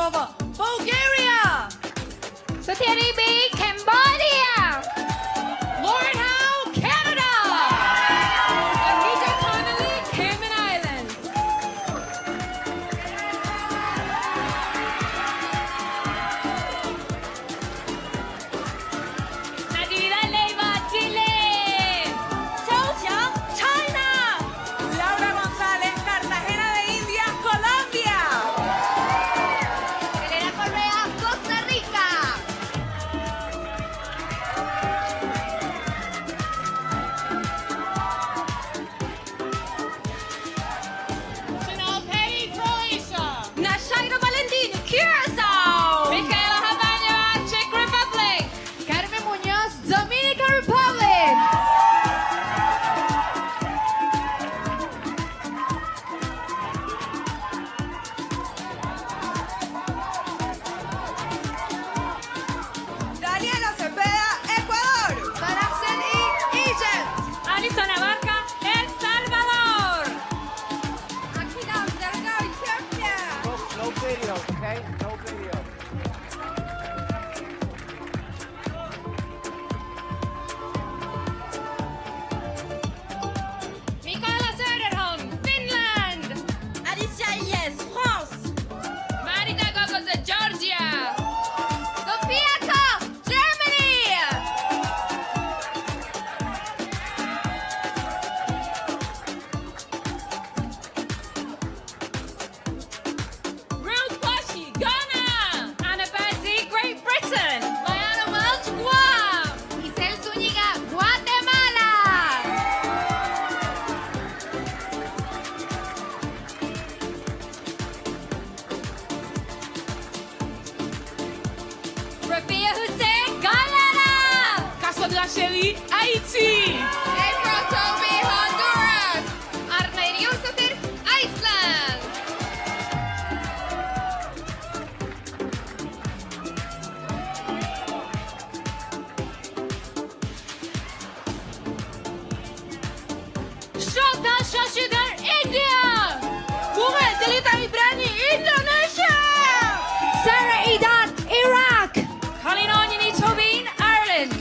Moldova, Bulgaria. Sotiri B, Cambodia. Lauren Howe, Canada. Anita Connolly, Cayman Islands. Natividad Leiva, Chile. Zhou Xiang, China. Laura González, Cartagena de Indias, Colombia. Elena Correa, Costa Rica. Chanel Petty, Croatia. Nashaira Valentini, Curacao. Micaela Habana, Czech Republic. Carmen Muñoz, Dominican Republic. Daniela Cepeda, Ecuador. Saraxen E, Egypt. Alison Abarca, El Salvador. Akina Abdelgar, Ethiopia. No video, okay? No video. Micaela Söderholm, Finland. Alicia Yes, France. Marita Gogos, Georgia. Sofia Koch, Germany. Ruth Washi, Ghana. Anna Bazzi, Great Britain. Diana Welch, Guam. Giselle Zúñiga, Guatemala. Rabia Hussein, Guyana. Cassandra Shelley, Haiti. Edgar Toby, Honduras. Arne Yusufir, Iceland. Shraddha Shashidhar, India. Google Delita Ibrani, Indonesia. Sarah Edat, Iraq. Colin Onyini Tobin, Ireland.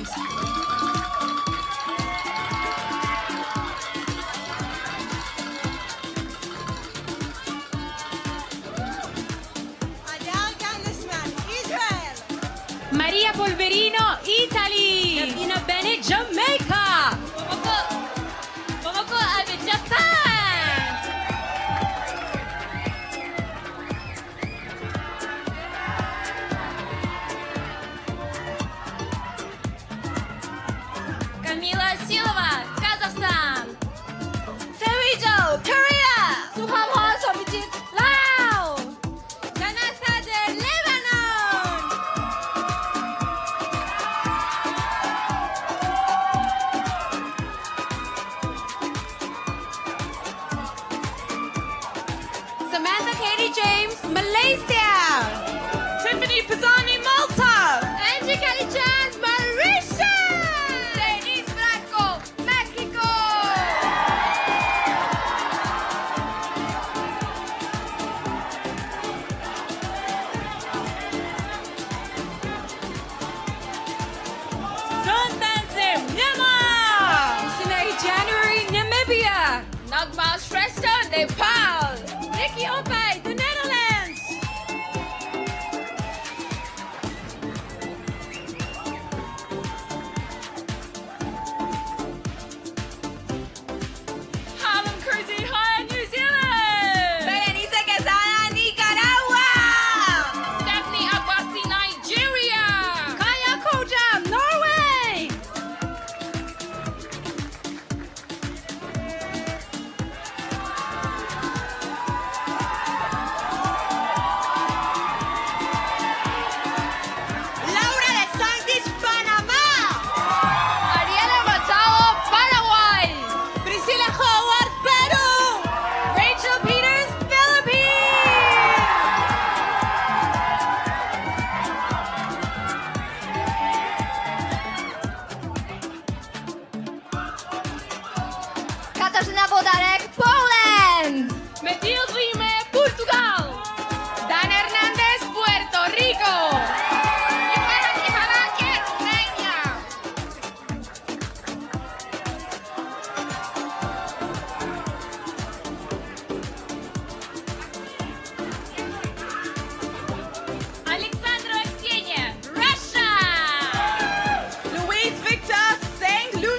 Ayal Gandisman, Israel. Maria Polverino, Italy. Nabina Bennett, Jamaica. Momoko Abe, Japan. Camila Silva, Kazakhstan. Sevijo, Korea. Suhamho Somjit, Laos. Jana Sader, Lebanon. Samantha Katie James, Malaysia. Tiffany Pisani, Malta. Angie Kelly Chan, Mauritius. Denise Franco, Mexico. Sun Tansim, Myanmar. Sinai January, Namibia. Nagma Shrestha, Nepal. Nikki Opay, the Netherlands. Harlem Cruzy High, New Zealand. Berenice Quesada, Nicaragua. Stephanie Abbasi, Nigeria. Kaya Koja, Norway.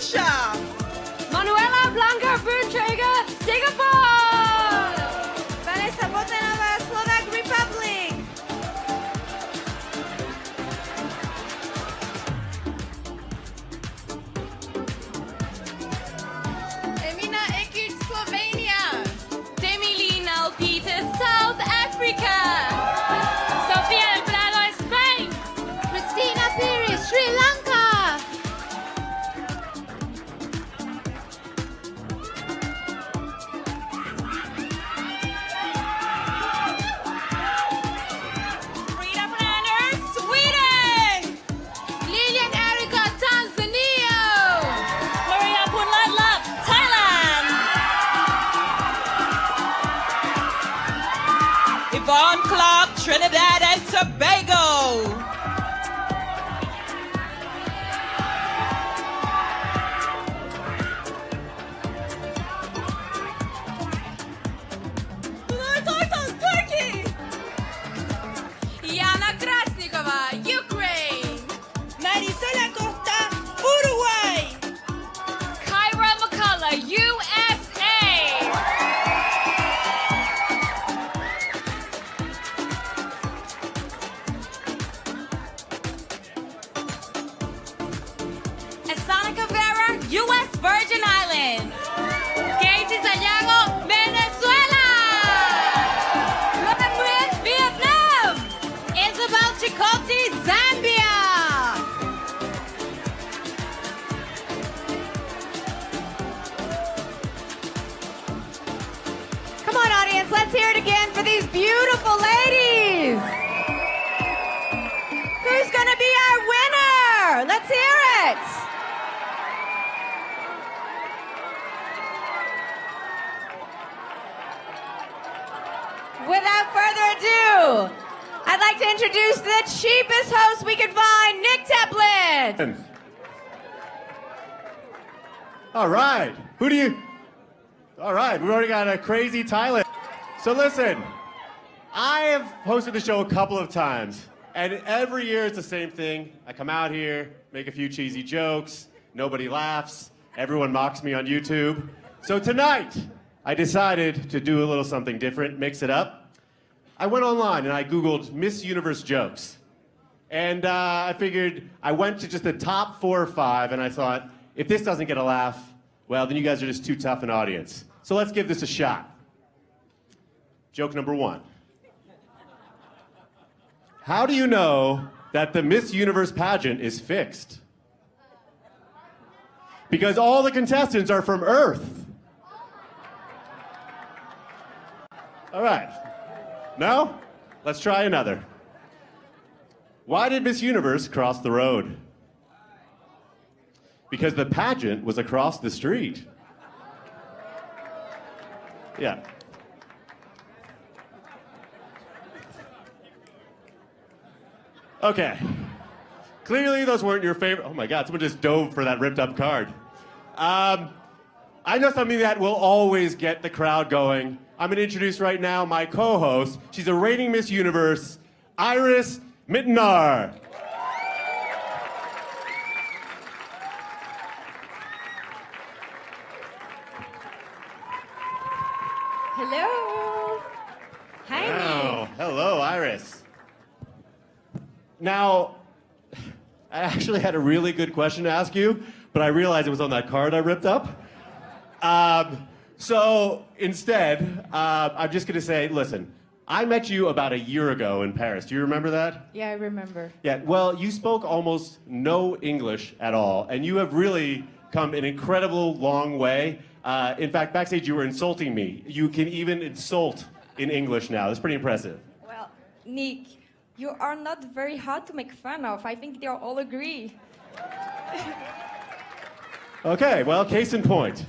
Malaysia. Manuela Blanca Bruntrager, Singapore. Vanessa Botanova, Slovak Republic. Emina Ekic, Slovenia. Demi-Lean Alpita, South Africa. Sofia El Prado, Spain. Christina Pires, Sri Lanka. Frida Brenner, Sweden. Lilian Erica, Tanzania. Maria Punlatlap, Thailand. Yvonne Clark, Trinidad and Tobago. Turkey. Yana Krasnikova, Ukraine. Marisela Costa, Uruguay. Kyra McCullough, USA. Esanica Vera, US Virgin Islands. Katie Sayago, Venezuela. Lauren Nguyen, Vietnam. Isabel Chikoti, Zambia. Come on, audience, let's hear it again for these beautiful ladies. Who's gonna be our winner? Let's hear it. Without further ado, I'd like to introduce the cheapest host we could find, Nick Teplin. All right. All right, we've already got a crazy Thailand. So listen, I have hosted the show a couple of times, and every year it's the same thing. I come out here, make a few cheesy jokes, nobody laughs, everyone mocks me on YouTube. So tonight, I decided to do a little something different, mix it up. I went online and I Googled Miss Universe jokes. And I figured I went to just the top 4 or 5, and I thought, if this doesn't get a laugh, well, then you guys are just too tough an audience. So let's give this a shot. Joke number 1. How do you know that the Miss Universe pageant is fixed? Because all the contestants are from Earth. All right. No? Let's try another. Why did Miss Universe cross the road? Because the pageant was across the street. Yeah. Okay. Clearly those weren't your favorite. Oh my God, someone just dove for that ripped up card. I know something that will always get the crowd going. I'm going to introduce right now my co-host. She's a reigning Miss Universe, Iris Mittenar. Hello. Hi, Oh, hello, Iris. Now, I actually had a really good question to ask you, but I realized it was on that card I ripped up. So instead, I'm just going to say, listen, I met you about a year ago in Paris. Do you remember that? Yeah, I remember. Yeah, well, you spoke almost no English at all, and you have really come an incredible long way. In fact, backstage, you were insulting me. You can even insult in English now. That's pretty impressive. Well, Nick, you are not very hard to make fun of. I think they all agree. Okay, well, case in point.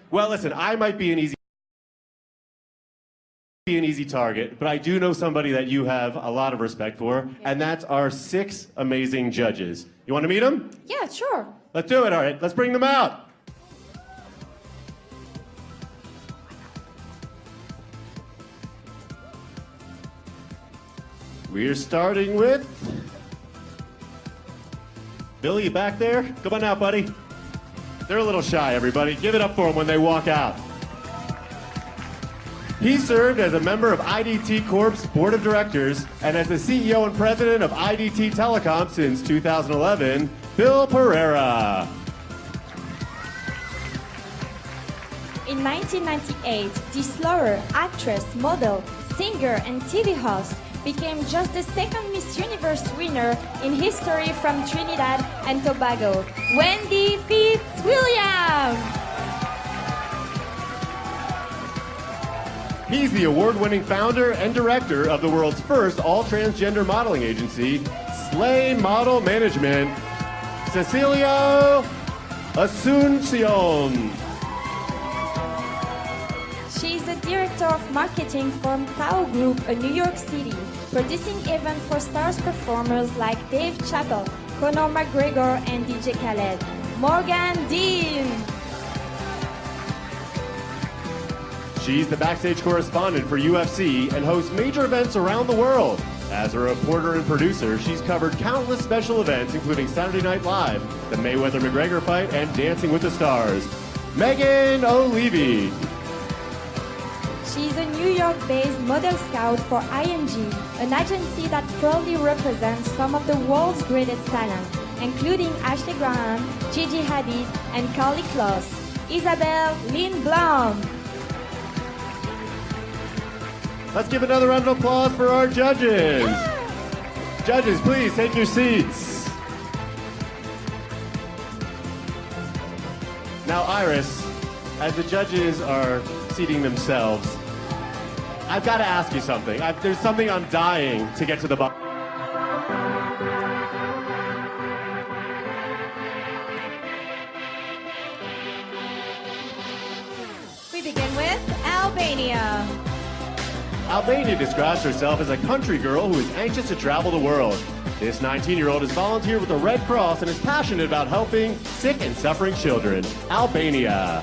Well, listen, I might be an easy target, but I do know somebody that you have a lot of respect for, and that's our 6 amazing judges. You want to meet them? Yeah, sure. Let's do it, all right. Let's bring them out. We're starting with Billy, you back there? Come on out, buddy. They're a little shy, everybody. Give it up for them when they walk out. He served as a member of IDT Corp's board of directors and as the CEO and president of IDT Telecom since 2011, Bill Pereira. In 1998, this lawyer, actress, model, singer, and TV host became just the second Miss Universe winner in history from Trinidad and Tobago, Wendy Fitzwilliam. He's the award-winning founder and director of the world's first all-transgender modeling agency, Slay Model Management, Cecilio Asuncion. She is the director of marketing for Tao Group, a New York City, producing events for stars performers like Dave Chappelle, Conor McGregor, and DJ Khaled. Morgan Dean. She's the backstage correspondent for UFC and hosts major events around the world. As a reporter and producer, she's covered countless special events, including Saturday Night Live, the Mayweather-McGregor fight, and Dancing with the Stars. Megan O'Leary. She is a New York-based model scout for ING, an agency that proudly represents some of the world's greatest talent, including Ashley Graham, Gigi Hadid, and Carly Kloss. Isabel Lynn Blum. Let's give another round of applause for our judges. Judges, please take your seats. Now, Iris, as the judges are seating themselves, I've got to ask you something. There's something I'm dying to get to the bottom. We begin with Albania. Albania describes herself as a country girl who is anxious to travel the world. This 19-year-old has volunteered with the Red Cross and is passionate about helping sick and suffering children. Albania.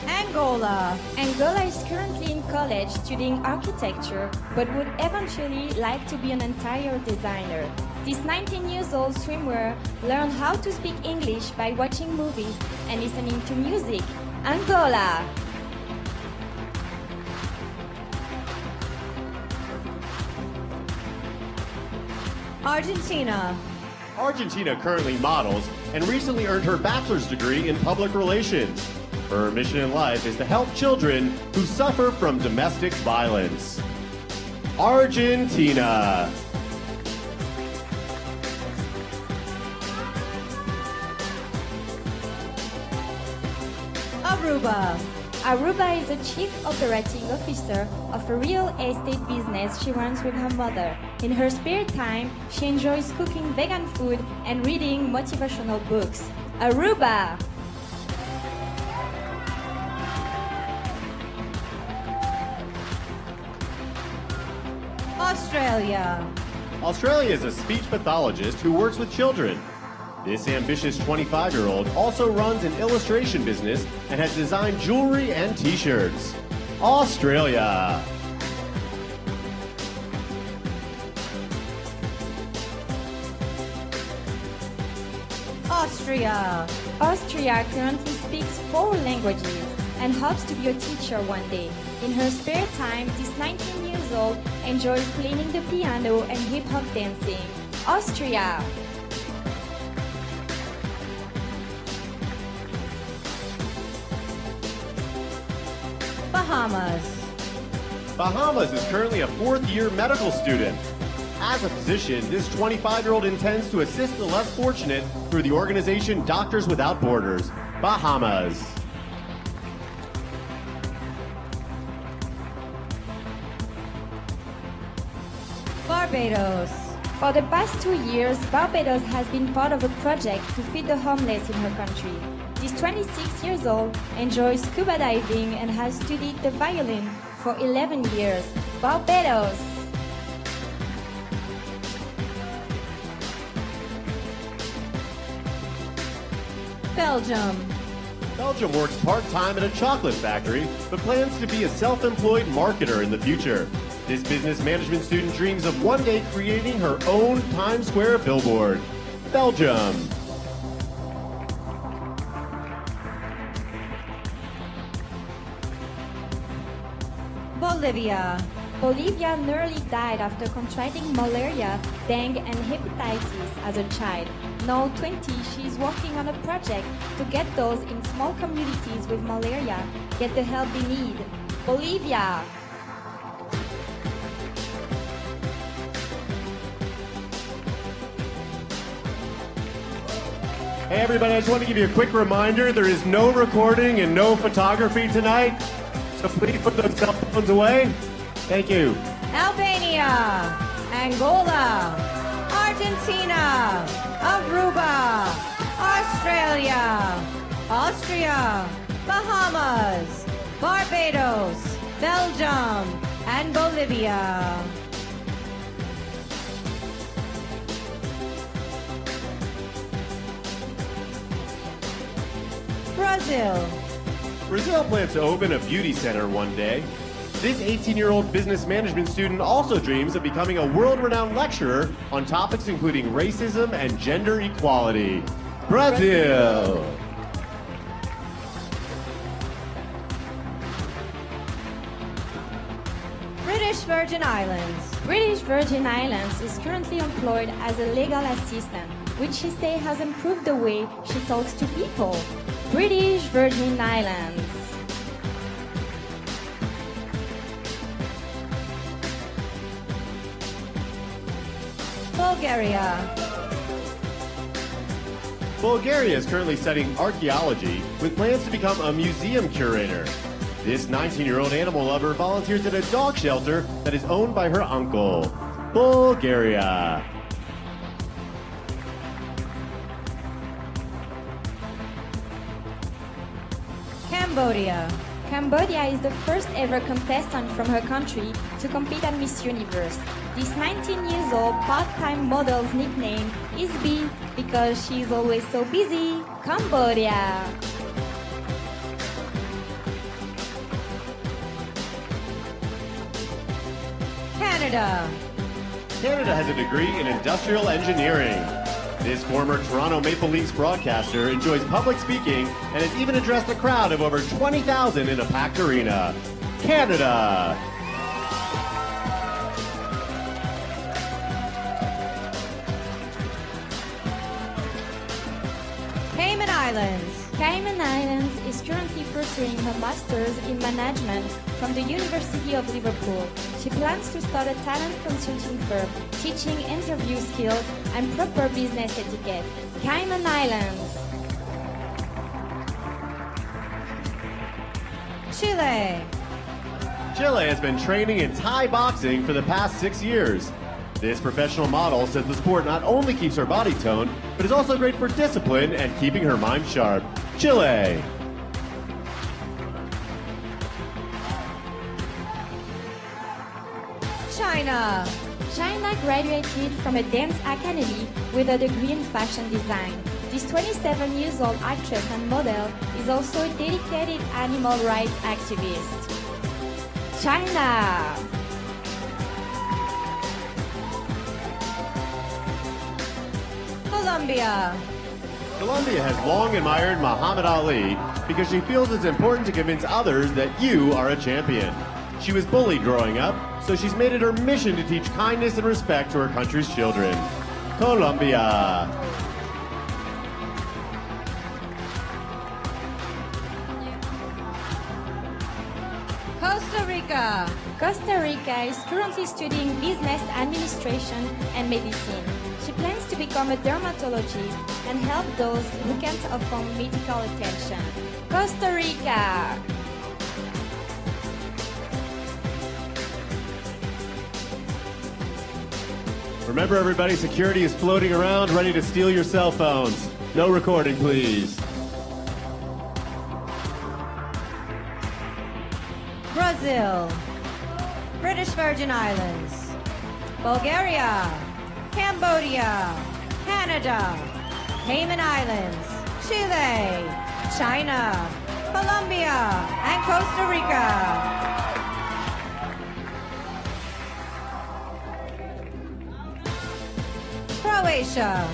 Angola. Angola is currently in college studying architecture, but would eventually like to be an interior designer. This 19-year-old swimwear learned how to speak English by watching movies and listening to music. Angola. Argentina. Argentina currently models and recently earned her bachelor's degree in public relations. Her mission in life is to help children who suffer from domestic violence. Argentina. Aruba. Aruba is the chief operating officer of a real estate business she runs with her mother. In her spare time, she enjoys cooking vegan food and reading motivational books. Aruba. Australia. Australia is a speech pathologist who works with children. This ambitious 25-year-old also runs an illustration business and has designed jewelry and t-shirts. Australia. Austria. Austria currently speaks 4 languages and hopes to be a teacher one day. In her spare time, this 19-year-old enjoys playing the piano and hip-hop dancing. Austria. Bahamas. Bahamas is currently a 4th-year medical student. As a physician, this 25-year-old intends to assist the less fortunate through the organization Doctors Without Borders. Bahamas. Barbados. For the past 2 years, Barbados has been part of a project to feed the homeless in her country. This 26-year-old enjoys scuba diving and has studied the violin for 11 years. Barbados. Belgium. Belgium works part-time at a chocolate factory, but plans to be a self-employed marketer in the future. This business management student dreams of one day creating her own Times Square billboard. Belgium. Bolivia. Bolivia nearly died after contracting malaria, dengue, and hepatitis as a child. Now 20, she is working on a project to get those in small communities with malaria get the help they need. Bolivia. Hey everybody, I just want to give you a quick reminder, there is no recording and no photography tonight, so please put those cell phones away. Thank you. Albania. Angola. Argentina. Aruba. Australia. Austria. Bahamas. Barbados. Belgium. And Bolivia. Brazil. Brazil plans to open a beauty center one day. This 18-year-old business management student also dreams of becoming a world-renowned lecturer on topics including racism and gender equality. Brazil. British Virgin Islands. British Virgin Islands is currently employed as a legal assistant, which she says has improved the way she talks to people. British Virgin Islands. Bulgaria. Bulgaria is currently studying archaeology with plans to become a museum curator. This 19-year-old animal lover volunteers at a dog shelter that is owned by her uncle. Bulgaria. Cambodia. Cambodia is the first ever contestant from her country to compete at Miss Universe. This 19 years old part-time model's nickname is B because she is always so busy. Cambodia. Canada. Canada has a degree in industrial engineering. This former Toronto Maple Leafs broadcaster enjoys public speaking and has even addressed a crowd of over 20,000 in a packed arena. Canada. Cayman Islands. Cayman Islands is currently pursuing her master's in management from the University of Liverpool. She plans to start a talent consulting firm, teaching interview skills and proper business etiquette. Cayman Islands. Chile. Chile has been training in Thai boxing for the past 6 years. This professional model says the sport not only keeps her body toned, but is also great for discipline and keeping her mind sharp. Chile. China. China graduated from a dance academy with a degree in fashion design. This 27 years old actress and model is also a dedicated animal rights activist. China. Colombia. Colombia has long admired Muhammad Ali because she feels it's important to convince others that you are a champion. She was bullied growing up, so she's made it her mission to teach kindness and respect to her country's children. Colombia. Costa Rica. Costa Rica is currently studying business administration and medicine. She plans to become a dermatologist and help those who can't afford medical attention. Costa Rica. Remember everybody, security is floating around ready to steal your cell phones. No recording, please. Brazil. British Virgin Islands. Bulgaria. Cambodia. Canada. Cayman Islands. Chile. China. Colombia. And Costa Rica. Croatia.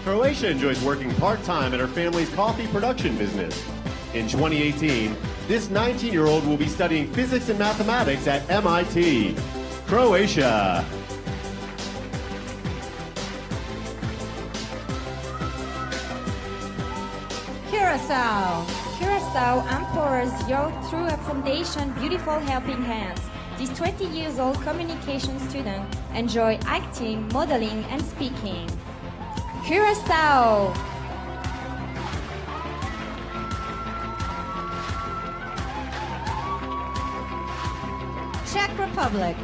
Croatia enjoys working part-time at her family's coffee production business. In 2018, this 19-year-old will be studying physics and mathematics at MIT. Croatia. Curacao. Curacao empowers youth through a foundation, Beautiful Helping Hands. This 20 years old communication student enjoy acting, modeling, and speaking. Curacao. Czech Republic.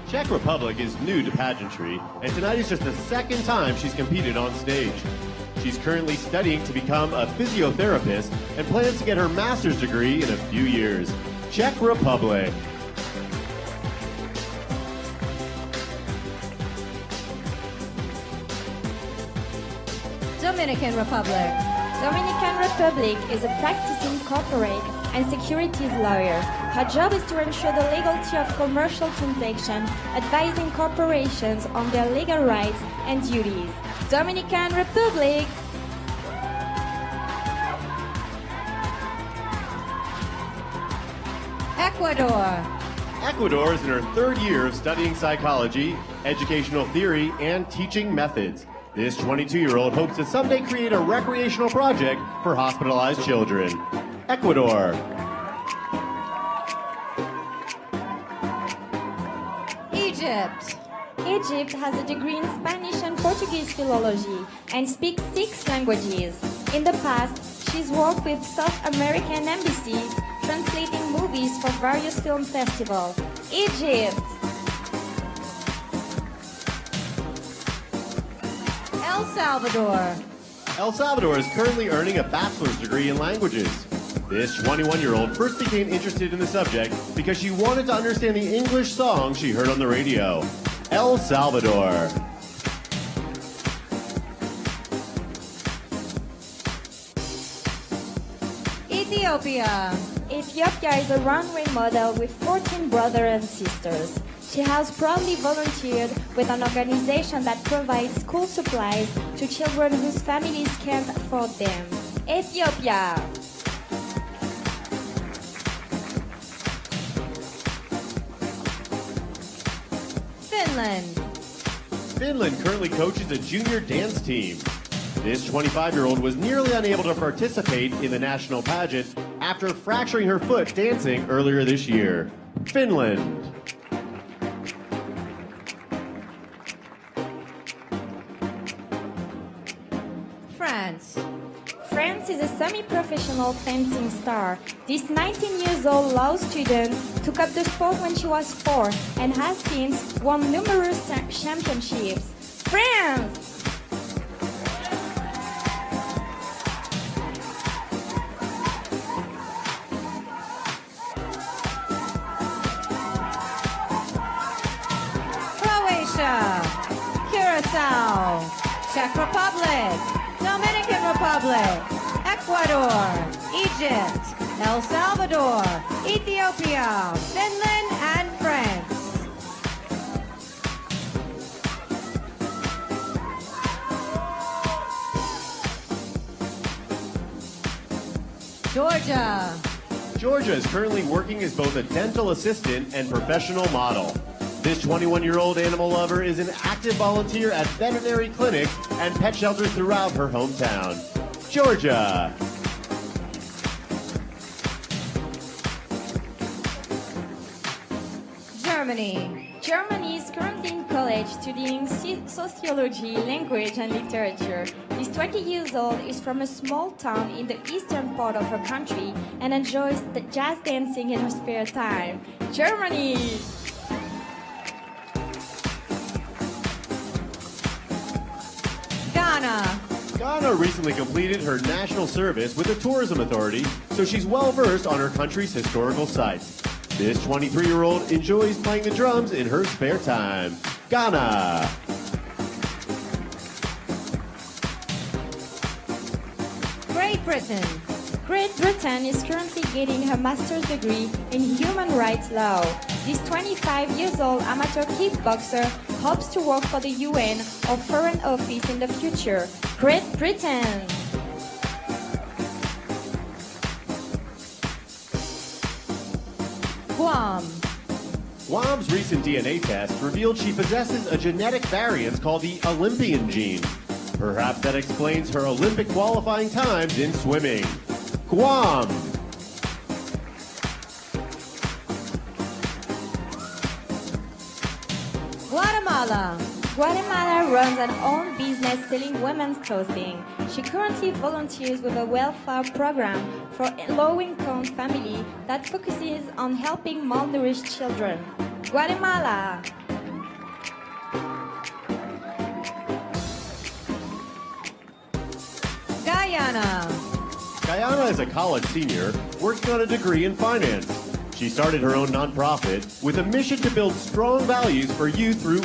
Czech Republic is new to pageantry, and tonight is just the second time she's competed on stage. She's currently studying to become a physiotherapist and plans to get her master's degree in a few years. Czech Republic. Dominican Republic. Dominican Republic is a practicing corporate and securities lawyer. Her job is to ensure the legality of commercial transactions, advising corporations on their legal rights and duties. Dominican Republic. Ecuador. Ecuador is in her third year of studying psychology, educational theory, and teaching methods. This 22-year-old hopes to someday create a recreational project for hospitalized children. Ecuador. Egypt. Egypt has a degree in Spanish and Portuguese philology and speaks 6 languages. In the past, she's worked with South American embassies, translating movies for various film festivals. Egypt. El Salvador. El Salvador is currently earning a bachelor's degree in languages. This 21-year-old first became interested in the subject because she wanted to understand the English song she heard on the radio. El Salvador. Ethiopia. Ethiopia is a runway model with 14 brothers and sisters. She has proudly volunteered with an organization that provides school supplies to children whose families can't afford them. Ethiopia. Finland. Finland currently coaches a junior dance team. This 25-year-old was nearly unable to participate in the national pageant after fracturing her foot dancing earlier this year. Finland. France. France is a semi-professional fencing star. This 19-year-old law student took up the sport when she was 4 and has since won numerous championships. France! Croatia. Curacao. Czech Republic. Dominican Republic. Ecuador. Egypt. El Salvador. Ethiopia. Finland and France. Georgia. Georgia is currently working as both a dental assistant and professional model. This 21-year-old animal lover is an active volunteer at veterinary clinics and pet shelters throughout her hometown. Georgia. Germany. Germany is currently in college studying sociology, language, and literature. This 20 years old is from a small town in the eastern part of her country and enjoys the jazz dancing in her spare time. Germany! Ghana. Ghana recently completed her national service with the Tourism Authority, so she's well versed on her country's historical sites. This 23-year-old enjoys playing the drums in her spare time. Ghana. Great Britain. Great Britain is currently getting her master's degree in human rights law. This 25 years old amateur kickboxer hopes to work for the UN or Foreign Office in the future. Great Britain! Guam. Guam's recent DNA test revealed she possesses a genetic variant called the Olympian gene. Perhaps that explains her Olympic qualifying times in swimming. Guam. Guatemala. Guatemala runs an own business selling women's clothing. She currently volunteers with a welfare program for low-income families that focuses on helping malnourished children. Guatemala. Guyana. Guyana is a college senior working on a degree in finance. She started her own nonprofit with a mission to build strong values for youth through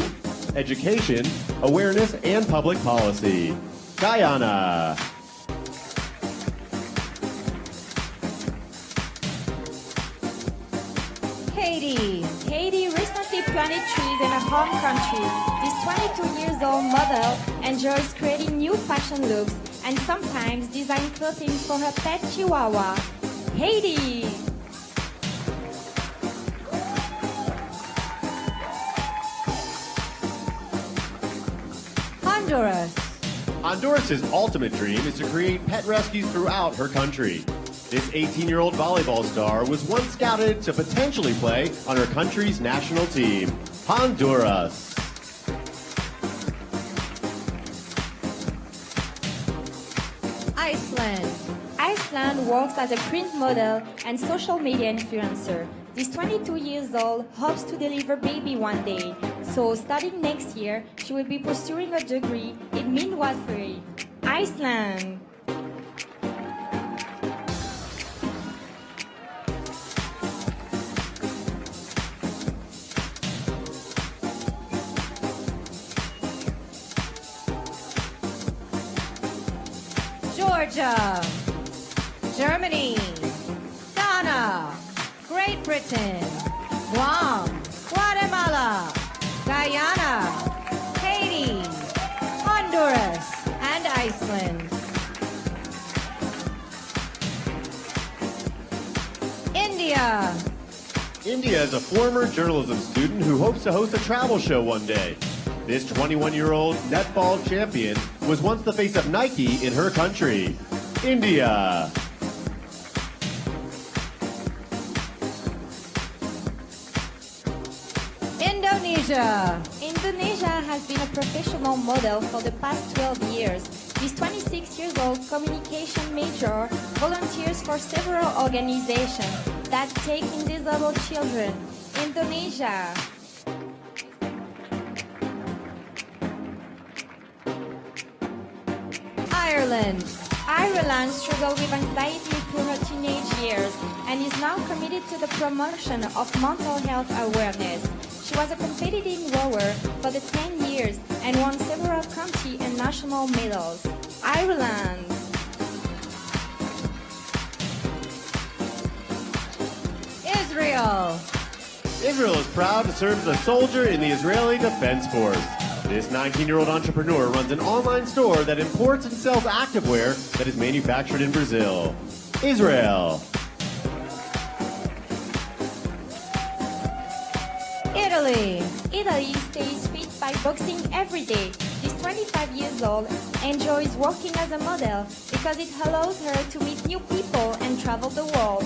education, awareness, and public policy. Guyana. Haiti. Haiti recently planted trees in her home country. This 22 years old model enjoys creating new fashion looks and sometimes design clothing for her pet chihuahua. Haiti! Honduras. Honduras' ultimate dream is to create pet rescues throughout her country. This 18-year-old volleyball star was once scouted to potentially play on her country's national team. Honduras. Iceland. Iceland works as a print model and social media influencer. This 22 years old hopes to deliver baby one day. So starting next year, she will be pursuing a degree in midwifery. Iceland. Georgia. Germany. Ghana. Great Britain. Guam. Guatemala. Guyana. Haiti. Honduras. And Iceland. India. India is a former journalism student who hopes to host a travel show one day. This 21-year-old netball champion was once the face of Nike in her country. India. Indonesia. Indonesia has been a professional model for the past 12 years. This 26 years old communication major volunteers for several organizations that take in disabled children. Indonesia. Ireland. Ireland struggled with anxiety through her teenage years and is now committed to the promotion of mental health awareness. She was a competitive rower for the 10 years and won several county and national medals. Ireland. Israel. Israel is proud to serve as a soldier in the Israeli Defense Force. This 19-year-old entrepreneur runs an online store that imports and sells activewear that is manufactured in Brazil. Israel. Italy. Italy stays fit by boxing every day. This 25 years old enjoys working as a model because it allows her to meet new people and travel the world.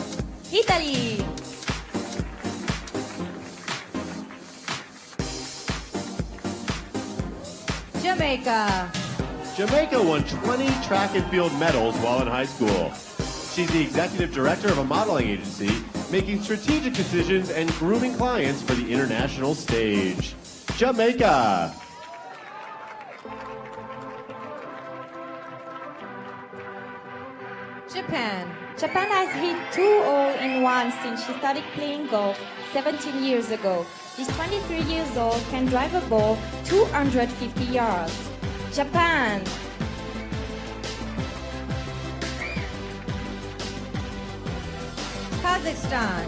Italy! Jamaica. Jamaica won 20 track and field medals while in high school. She's the executive director of a modeling agency, making strategic decisions and grooming clients for the international stage. Jamaica. Japan. Japan has hit 2 all-in-one since she started playing golf 17 years ago. This 23 years old can drive a ball 250 yards. Japan. Kazakhstan.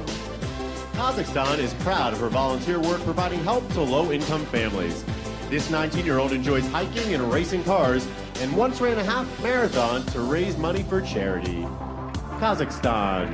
Kazakhstan is proud of her volunteer work providing help to low-income families. This 19-year-old enjoys hiking and racing cars and once ran a half marathon to raise money for charity. Kazakhstan.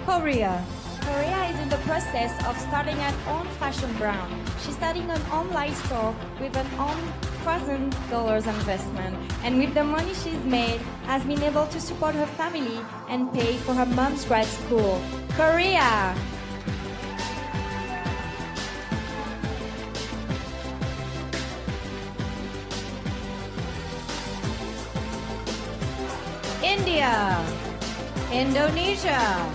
Korea. Korea is in the process of starting an own fashion brand. She's starting an online store with an own $1,000 investment, and with the money she's made, has been able to support her family and pay for her mom's grad school. Korea! India. Indonesia.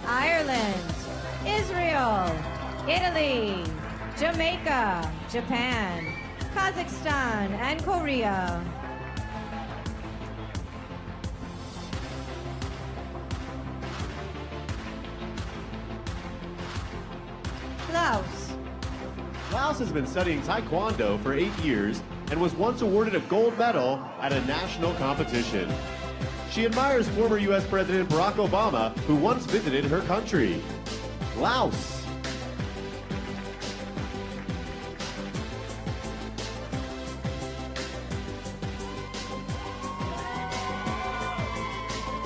Ireland. Israel. Italy. Jamaica. Japan. Kazakhstan and Korea. Laos. Laos has been studying Taekwondo for 8 years and was once awarded a gold medal at a national competition. She admires former U.S. President Barack Obama, who once visited her country. Laos.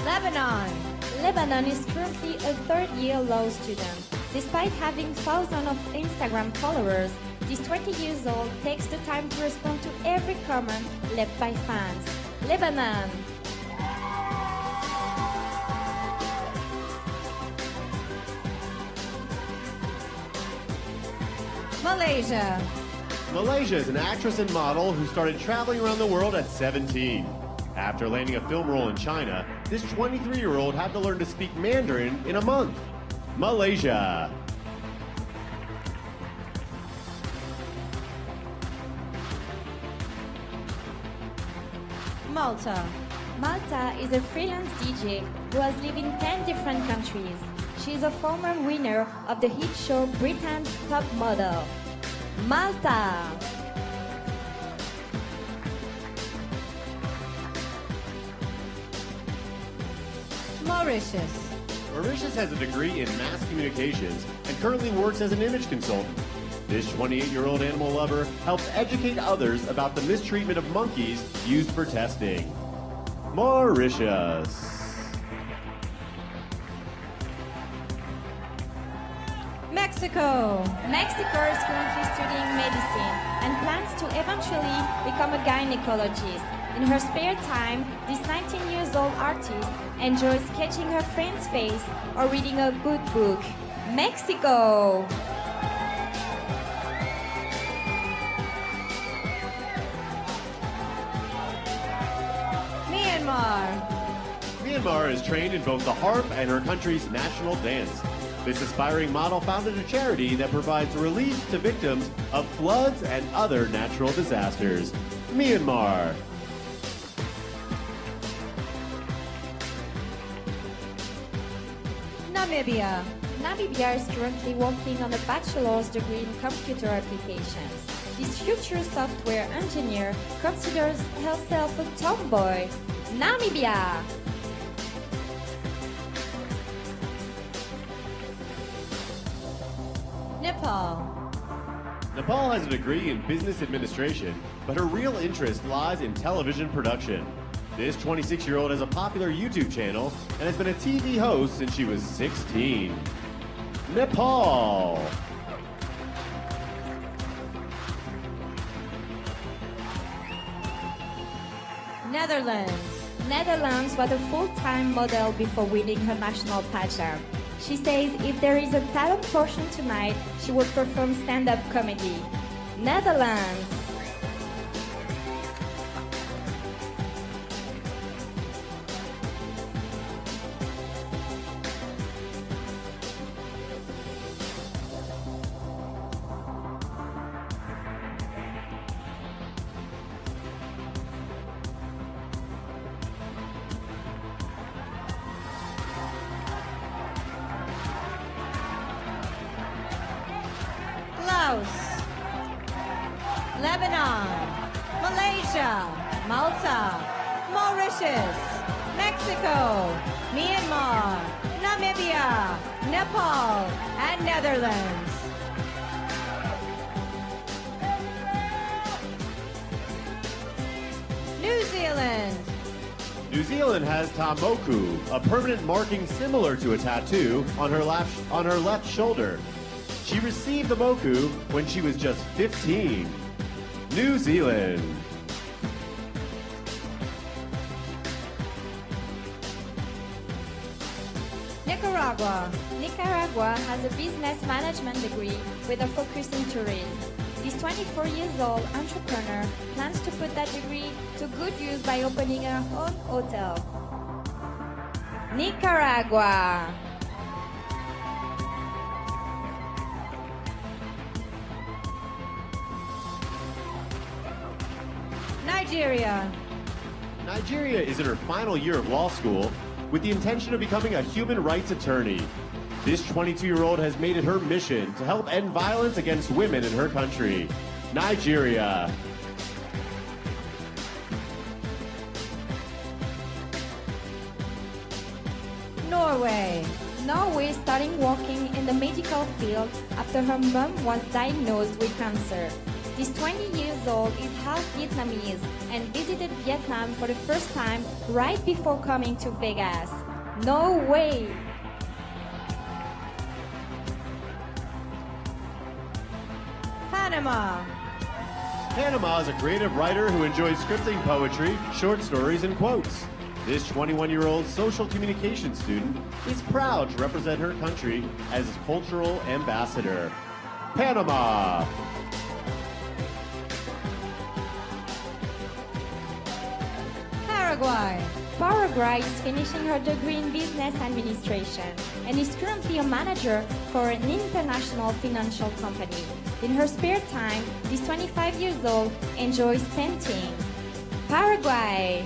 Lebanon. Lebanon is currently a third-year law student. Despite having thousands of Instagram followers, this 20 years old takes the time to respond to every comment left by fans. Lebanon. Malaysia. Malaysia is an actress and model who started traveling around the world at 17. After landing a film role in China, this 23-year-old had to learn to speak Mandarin in a month. Malaysia. Malta. Malta is a freelance DJ who has lived in 10 different countries. She is a former winner of the hit show Britain's Top Model. Malta. Mauritius. Mauritius has a degree in mass communications and currently works as an image consultant. This 28-year-old animal lover helps educate others about the mistreatment of monkeys used for testing. Mauritius. Mexico. Mexico is currently studying medicine and plans to eventually become a gynecologist. In her spare time, this 19-year-old artist enjoys sketching her friend's face or reading a good book. Mexico! Myanmar. Myanmar is trained in both the harp and her country's national dance. This aspiring model founded a charity that provides relief to victims of floods and other natural disasters. Myanmar. Namibia. Namibia is currently working on a bachelor's degree in computer applications. This future software engineer considers herself a tomboy. Namibia! Nepal. Nepal has a degree in business administration, but her real interest lies in television production. This 26-year-old has a popular YouTube channel and has been a TV host since she was 16. Nepal. Netherlands. Netherlands was a full-time model before winning her national pageant. She says if there is a talent portion tonight, she will perform stand-up comedy. Netherlands. Laos. Lebanon. Malaysia. Malta. Mauritius. Mexico. Myanmar. Namibia, Nepal, and Netherlands. New Zealand, New Zealand has tamoku, a permanent marking similar to a tattoo on her left shoulder. She received the moku when she was just 15. New Zealand. Nicaragua, Nicaragua has a business management degree with a focus in tourism. This 24 years old entrepreneur plans to put that degree to good use by opening her own hotel. Nicaragua. Nigeria, Nigeria is in her final year of law school with the intention of becoming a human rights attorney. This 22-year-old has made it her mission to help end violence against women in her country. Nigeria. Norway, Norway starting working in the medical field after her mom was diagnosed with cancer. This 20 years old is half Vietnamese and visited Vietnam for the first time right before coming to Vegas. No way! Panama, Panama is a creative writer who enjoys scripting poetry, short stories, and quotes. This 21-year-old social communication student is proud to represent her country as its cultural ambassador. Panama. Paraguay, Paraguay is finishing her degree in business administration and is currently a manager for an international financial company. In her spare time, this 25 years old enjoys painting. Paraguay.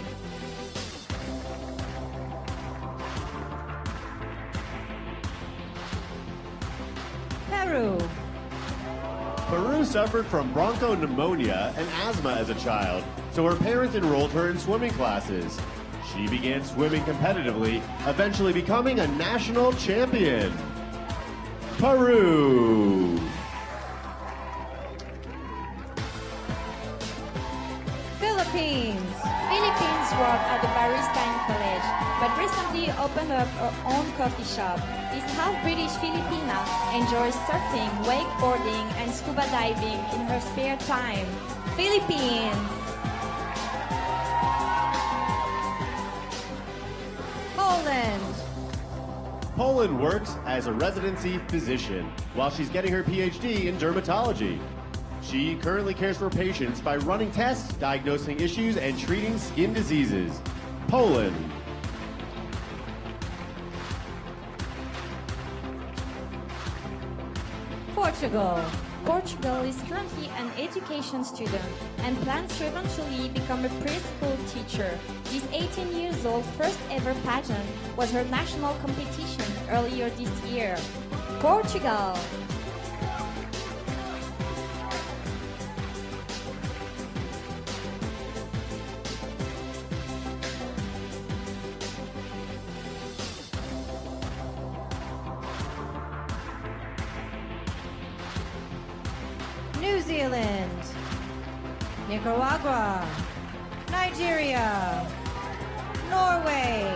Peru, Peru suffered from bronchopneumonia and asthma as a child, so her parents enrolled her in swimming classes. She began swimming competitively, eventually becoming a national champion. Peru. Philippines, Philippines worked at the barista in college, but recently opened up her own coffee shop. This half-British Filipina enjoys surfing, wakeboarding, and scuba diving in her spare time. Philippines. Poland, Poland works as a residency physician while she's getting her PhD in dermatology. She currently cares for patients by running tests, diagnosing issues, and treating skin diseases. Poland. Portugal, Portugal is currently an education student and plans to eventually become a preschool teacher. This 18 years old first ever pageant was her national competition earlier this year. Portugal. New Zealand, Nicaragua, Nigeria, Norway,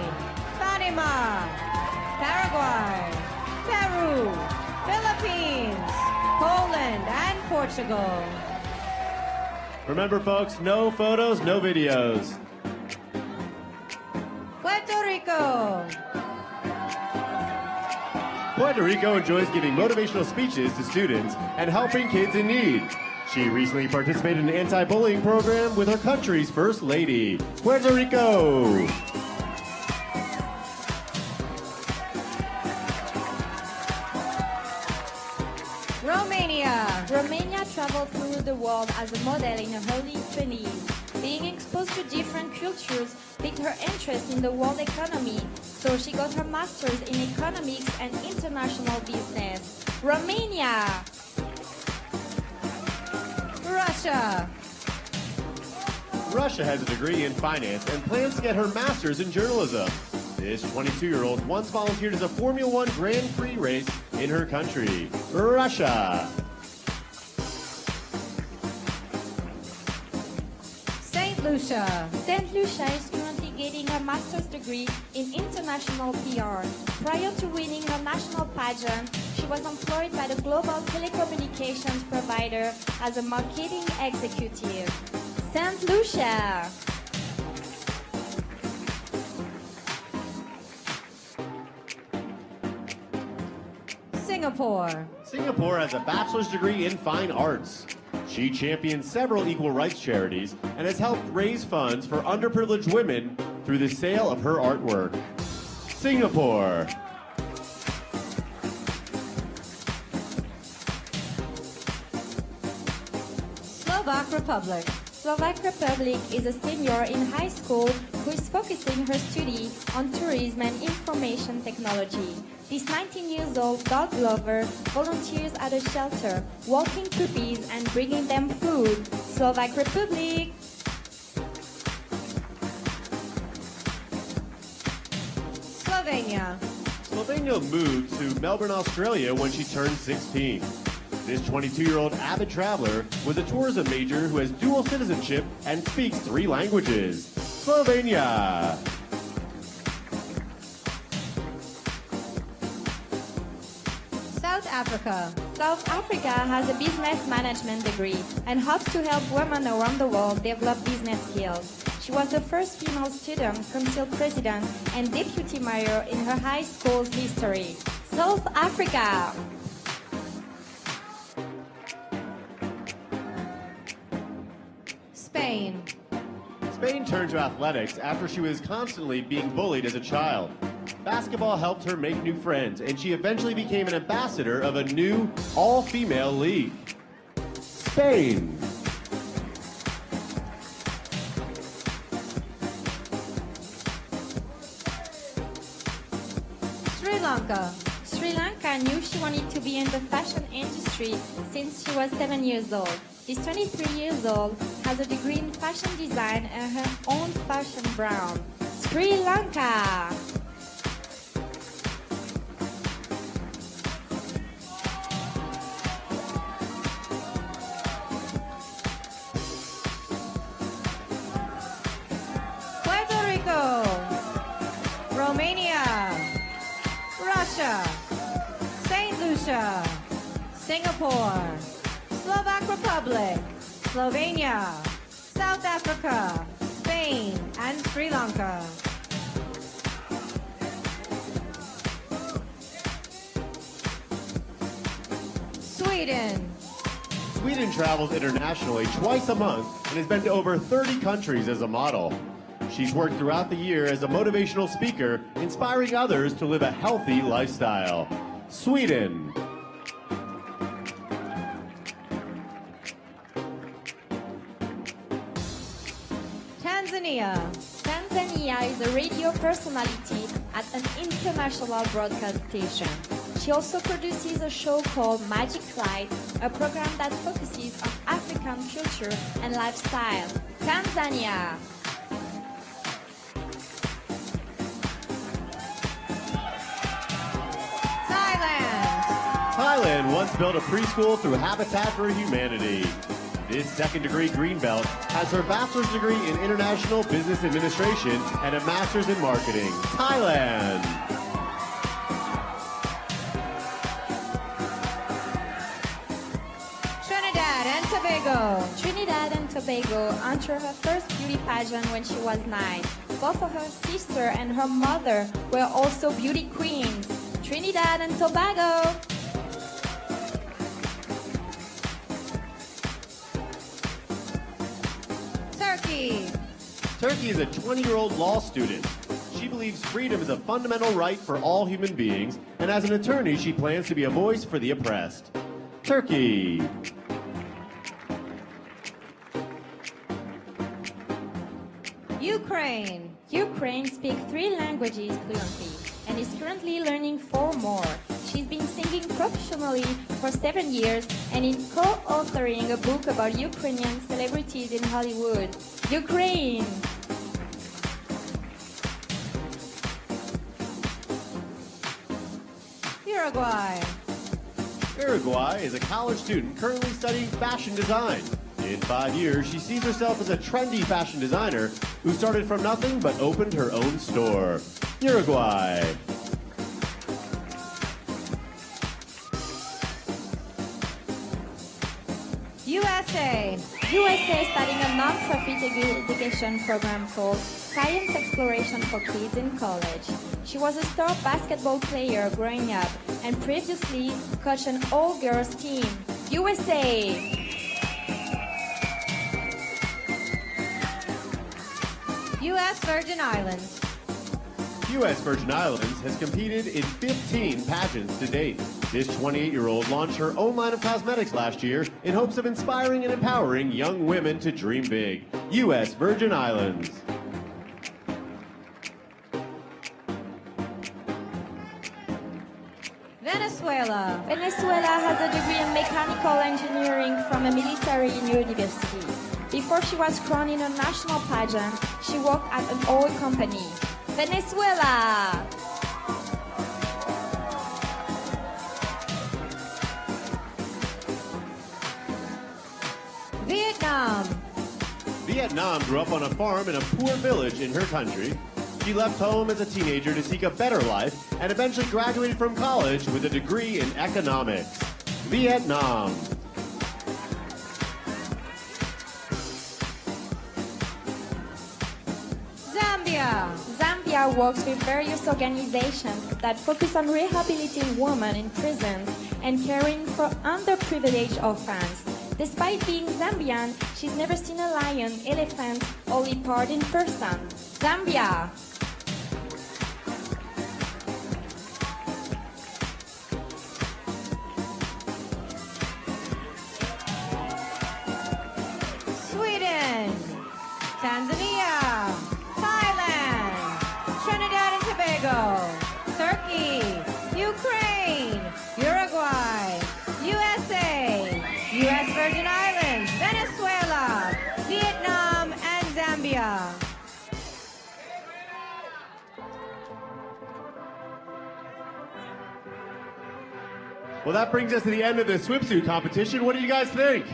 Panama, Paraguay, Peru, Philippines, Poland, and Portugal. Remember, folks, no photos, no videos. Puerto Rico, Puerto Rico enjoys giving motivational speeches to students and helping kids in need. She recently participated in an anti-bullying program with her country's First Lady. Puerto Rico! Romania, Romania traveled through the world as a model in her early 20s. Being exposed to different cultures piqued her interest in the world economy, so she got her master's in economics and international business. Romania! Russia, Russia has a degree in finance and plans to get her master's in journalism. This 22-year-old once volunteered as a Formula One Grand Prix race in her country, Russia. St. Lucia. St. Lucia is currently getting a master's degree in international PR. Prior to winning her national pageant, she was employed by the global telecommunications provider as a marketing executive. St. Lucia. Singapore. Singapore has a bachelor's degree in fine arts. She champions several equal rights charities and has helped raise funds for underprivileged women through the sale of her artwork. Singapore. Slovak Republic. Slovak Republic is a senior in high school who is focusing her study on tourism and information technology. This 19-year-old dog lover volunteers at a shelter, walking puppies and bringing them food. Slovak Republic. Slovenia. Slovenia moved to Melbourne, Australia when she turned 16. This 22-year-old avid traveler was a tourism major who has dual citizenship and speaks 3 languages. Slovenia. South Africa. South Africa has a business management degree and hopes to help women around the world develop business skills. She was the first female student, council president, and deputy mayor in her high school's history. South Africa. Spain. Spain turned to athletics after she was constantly being bullied as a child. Basketball helped her make new friends, and she eventually became an ambassador of a new all-female league. Spain. Sri Lanka. Sri Lanka knew she wanted to be in the fashion industry since she was 7 years old. This 23 years old has a degree in fashion design and her own fashion brand. Sri Lanka. Puerto Rico. Romania. Russia. St. Lucia. Singapore. Slovak Republic. Slovenia. South Africa. Spain and Sri Lanka. Sweden. Sweden travels internationally twice a month and has been to over 30 countries as a model. She's worked throughout the year as a motivational speaker, inspiring others to live a healthy lifestyle. Sweden. Tanzania. Tanzania is a radio personality at an international broadcast station. She also produces a show called Magic Light, a program that focuses on African culture and lifestyle. Tanzania. Thailand. Thailand once built a preschool through Habitat for Humanity. This second-degree Greenbelt has her bachelor's degree in international business administration and a master's in marketing. Thailand. Trinidad and Tobago. Trinidad and Tobago entered her first beauty pageant when she was 9. Both of her sister and her mother were also beauty queens. Trinidad and Tobago. Turkey. Turkey is a 20-year-old law student. She believes freedom is a fundamental right for all human beings, and as an attorney, she plans to be a voice for the oppressed. Turkey. Ukraine. Ukraine speaks 3 languages fluently and is currently learning 4 more. She's been singing professionally for 7 years and is co-authoring a book about Ukrainian celebrities in Hollywood. Ukraine. Uruguay. Uruguay is a college student currently studying fashion design. In 5 years, she sees herself as a trendy fashion designer who started from nothing but opened her own store. Uruguay. USA. USA is starting a non-profit education program called Science Exploration for Kids in College. She was a star basketball player growing up and previously coached an all-girls team. USA. U.S. Virgin Islands. U.S. Virgin Islands has competed in 15 pageants to date. This 28-year-old launched her own line of cosmetics last year in hopes of inspiring and empowering young women to dream big. U.S. Virgin Islands. Venezuela. Venezuela has a degree in mechanical engineering from a military university. Before she was crowned in a national pageant, she worked at an oil company. Venezuela. Vietnam. Vietnam grew up on a farm in a poor village in her country. She left home as a teenager to seek a better life and eventually graduated from college with a degree in economics. Vietnam. Zambia. Zambia works with various organizations that focus on rehabilitating women in prisons and caring for underprivileged orphans. Despite being Zambian, she's never seen a lion, elephant, or leopard in person. Zambia. Sweden. Tanzania. Thailand. Trinidad and Tobago. Turkey. Ukraine. Uruguay. USA. U.S. Virgin Islands. Venezuela. Vietnam and Zambia. Well, that brings us to the end of the swimsuit competition. What do you guys think?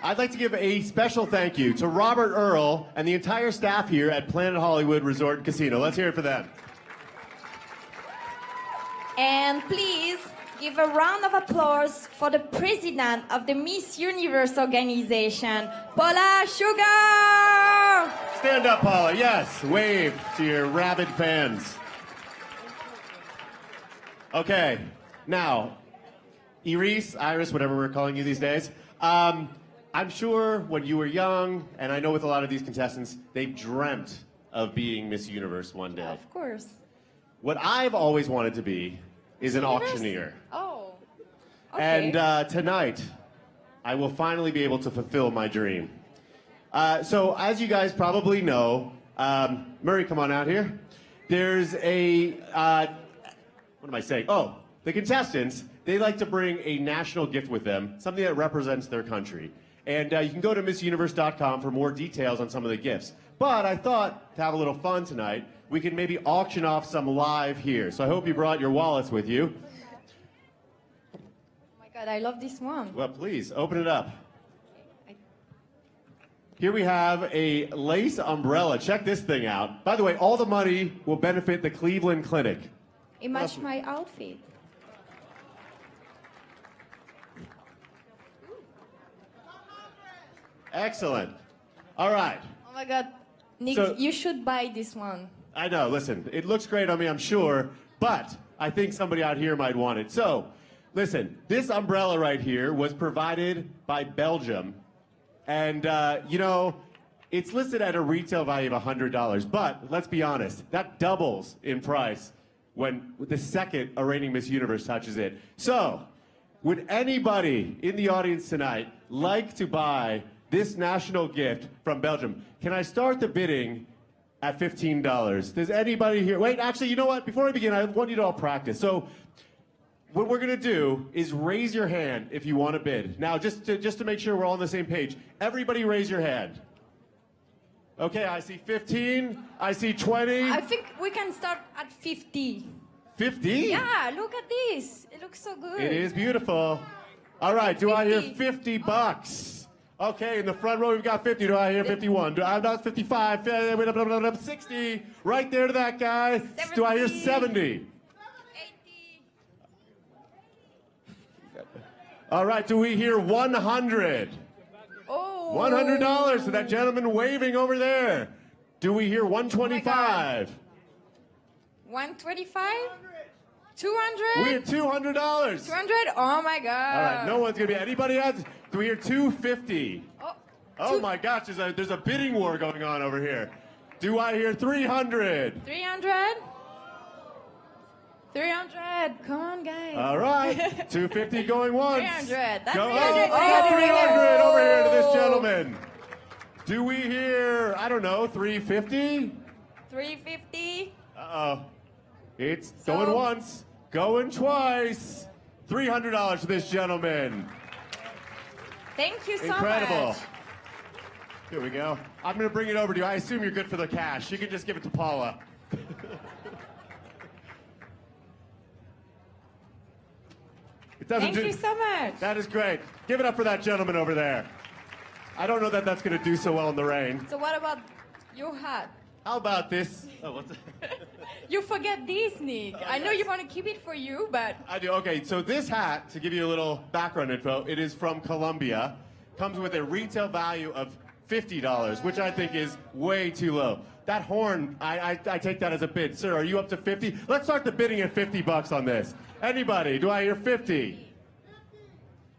I'd like to give a special thank you to Robert Earl and the entire staff here at Planet Hollywood Resort and Casino. Let's hear it for them. And please give a round of applause for the president of the Miss Universe organization, Paula Sugar! Stand up, Paula. Yes, wave to your rabid fans. Okay, now, Iris, whatever we're calling you these days, I'm sure when you were young, and I know with a lot of these contestants, they've dreamt of being Miss Universe one day. Of course. What I've always wanted to be is an auctioneer. Oh. Okay. And tonight, I will finally be able to fulfill my dream. So as you guys probably know, Murray, come on out here. There's a, what am I saying? Oh, the contestants, they like to bring a national gift with them, something that represents their country. And you can go to MissUniverse.com for more details on some of the gifts. But I thought, to have a little fun tonight, we could maybe auction off some live here. So I hope you brought your wallets with you. Oh my God, I love this one. Well, please, open it up. Here we have a lace umbrella. Check this thing out. By the way, all the money will benefit the Cleveland Clinic. It matched my outfit. Excellent. All right. Oh my God. Nick, So- you should buy this one. I know, listen, it looks great on me, I'm sure, but I think somebody out here might want it. So, listen, this umbrella right here was provided by Belgium. And, you know, it's listed at a retail value of $100, but let's be honest, that doubles in price when the second a reigning Miss Universe touches it. So, would anybody in the audience tonight like to buy this national gift from Belgium? Can I start the bidding at $15? Does anybody here, wait, actually, you know what? Before I begin, I want you to all practice. So, what we're gonna do is raise your hand if you want to bid. Now, just to make sure we're all on the same page, everybody raise your hand. Okay, I see 15, I see 20. I think we can start at 50. 50? Yeah, look at this. It looks so good. It is beautiful. All right, do I hear 50. 50 bucks? Okay, in the front row we've got 50. Do I hear 51? Do I not 55? 60. Right there to that guy. Do I hear 70? 80. All right, do we hear 100? Oh. $100 to that gentleman waving over there. Do we hear 125? 125? 200? We hear $200. 200? Oh my god. All right, no one's gonna be anybody else. Do we hear 250? Oh, Oh my gosh, there's a bidding war going on over here. Do I hear 300? 300? 300. Come on, guys. All right, 250 going once. 300. That's Go, 300. oh, 300 over here to this gentleman. Do we hear, I don't know, 350? 350. Uh-oh. It's So- going once, going twice. $300 to this gentleman. Thank you so Incredible. much. Here we go. I'm going to bring it over to you. I assume you're good for the cash. You can just give it to Paula. It doesn't Thank you so much. That is great. Give it up for that gentleman over there. I don't know that that's going to do so well in the rain. So what about your hat? How about this? Oh, what's it? You forget this, Nick. I know you want to keep it for you, but I do. Okay, so this hat, to give you a little background info, it is from Colombia. Comes with a retail value of $50, which I think is way too low. That horn, I take that as a bid. Sir, are you up to 50? Let's start the bidding at 50 bucks on this. Anybody? Do I hear 50?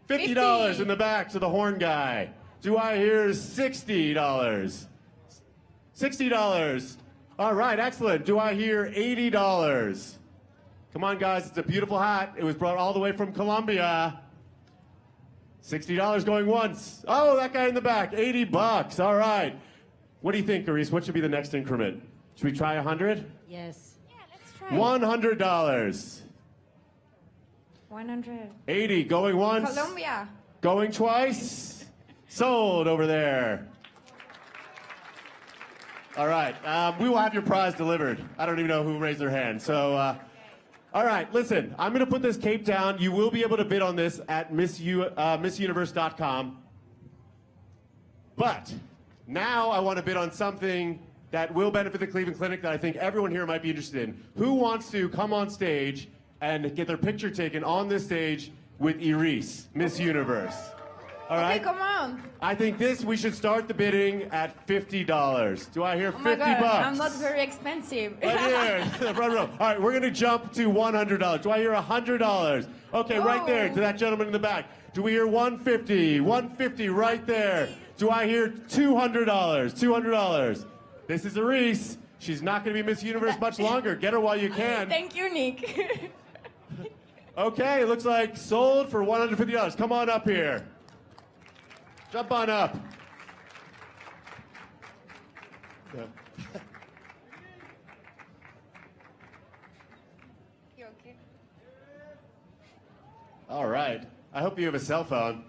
$50 in the back to the horn guy. Do I hear $60? $60. All right, excellent. Do I hear $80? Come on, guys. It's a beautiful hat. It was brought all the way from Colombia. $60 going once. Oh, that guy in the back. 80 bucks. All right. What do you think, Carice? What should be the next increment? Should we try 100? Yes. yeah, let's try. $100. 100. 80 going once. Colombia. Going twice. Sold over there. All right. We will have your prize delivered. I don't even know who raised their hand. So, all right. Listen, I'm going to put this cape down. You will be able to bid on this at MissUniverse.com. But now I want to bid on something that will benefit the Cleveland Clinic that I think everyone here might be interested in. Who wants to come on stage and get their picture taken on this stage with Iris, Miss Universe? All right. Okay, come on. I think we should start the bidding at $50. Do I hear Oh 50 my God, bucks? I'm not very expensive. Right here, the front row. All right, we're going to jump to $100. Do I hear $100? Okay, right there, to that gentleman in the back. Do we hear $150? $150 right there. Do I hear $200? $200. This is Iris. She's not going to be Miss Universe much longer. Get her while you can. Thank you, Nick. Okay, it looks like sold for $150. Come on up here. Jump on up. Yeah. You okay? All right. I hope you have a cell phone.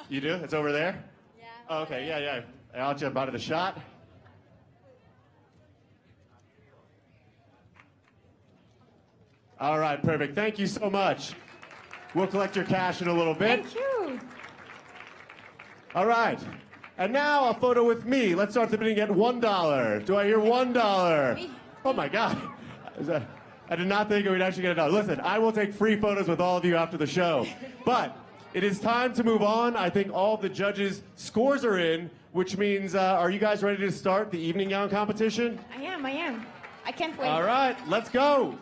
You do? It's over there? Yeah. Oh, okay, yeah. I'll jump out of the shot. All right, perfect. Thank you so much. We'll collect your cash in a little bit. Thank you. All right. And now a photo with me. Let's start the bidding at $1. Do I hear $1? Me. Oh my God. I did not think we'd actually get $1. Listen, I will take free photos with all of you after the show. But it is time to move on. I think all the judges' scores are in, which means, are you guys ready to start the evening gown competition? I am. I can't wait. All right, let's go.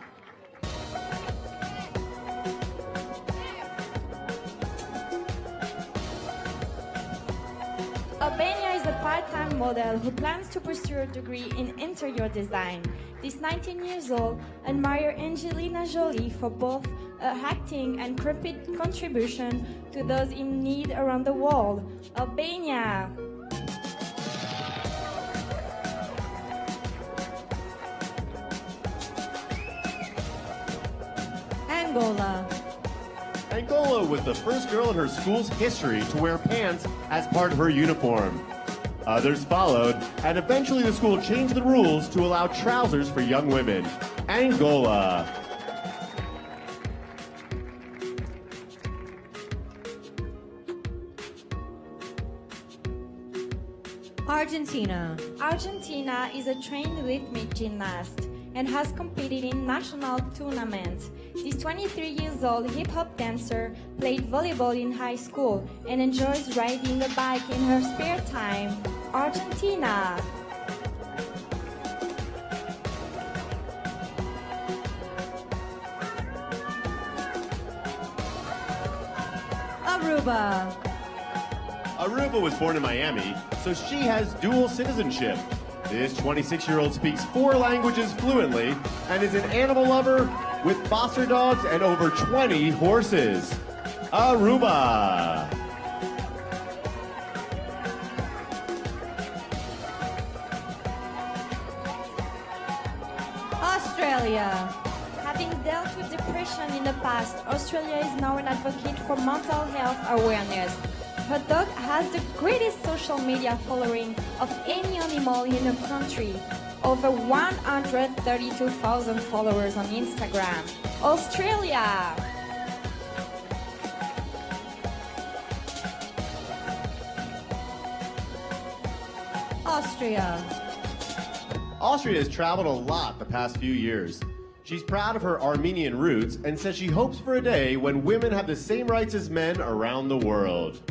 Albania is a part-time model who plans to pursue a degree in interior design. This 19 years old admires Angelina Jolie for both her acting and contribution to those in need around the world. Albania. Angola. Angola was the first girl in her school's history to wear pants as part of her uniform. Others followed, and eventually the school changed the rules to allow trousers for young women. Angola. Argentina. Argentina is a trained rhythmic gymnast and has competed in national tournaments. This 23 years old hip hop dancer played volleyball in high school and enjoys riding a bike in her spare time. Argentina. Aruba. Aruba was born in Miami, so she has dual citizenship. This 26-year-old speaks 4 languages fluently and is an animal lover with foster dogs and over 20 horses. Aruba. Australia. Having dealt with depression in the past, Australia is now an advocate for mental health awareness. Her dog has the greatest social media following of any animal in the country. Over 132,000 followers on Instagram. Australia! Austria. Austria has traveled a lot the past few years. She's proud of her Armenian roots and says she hopes for a day when women have the same rights as men around the world.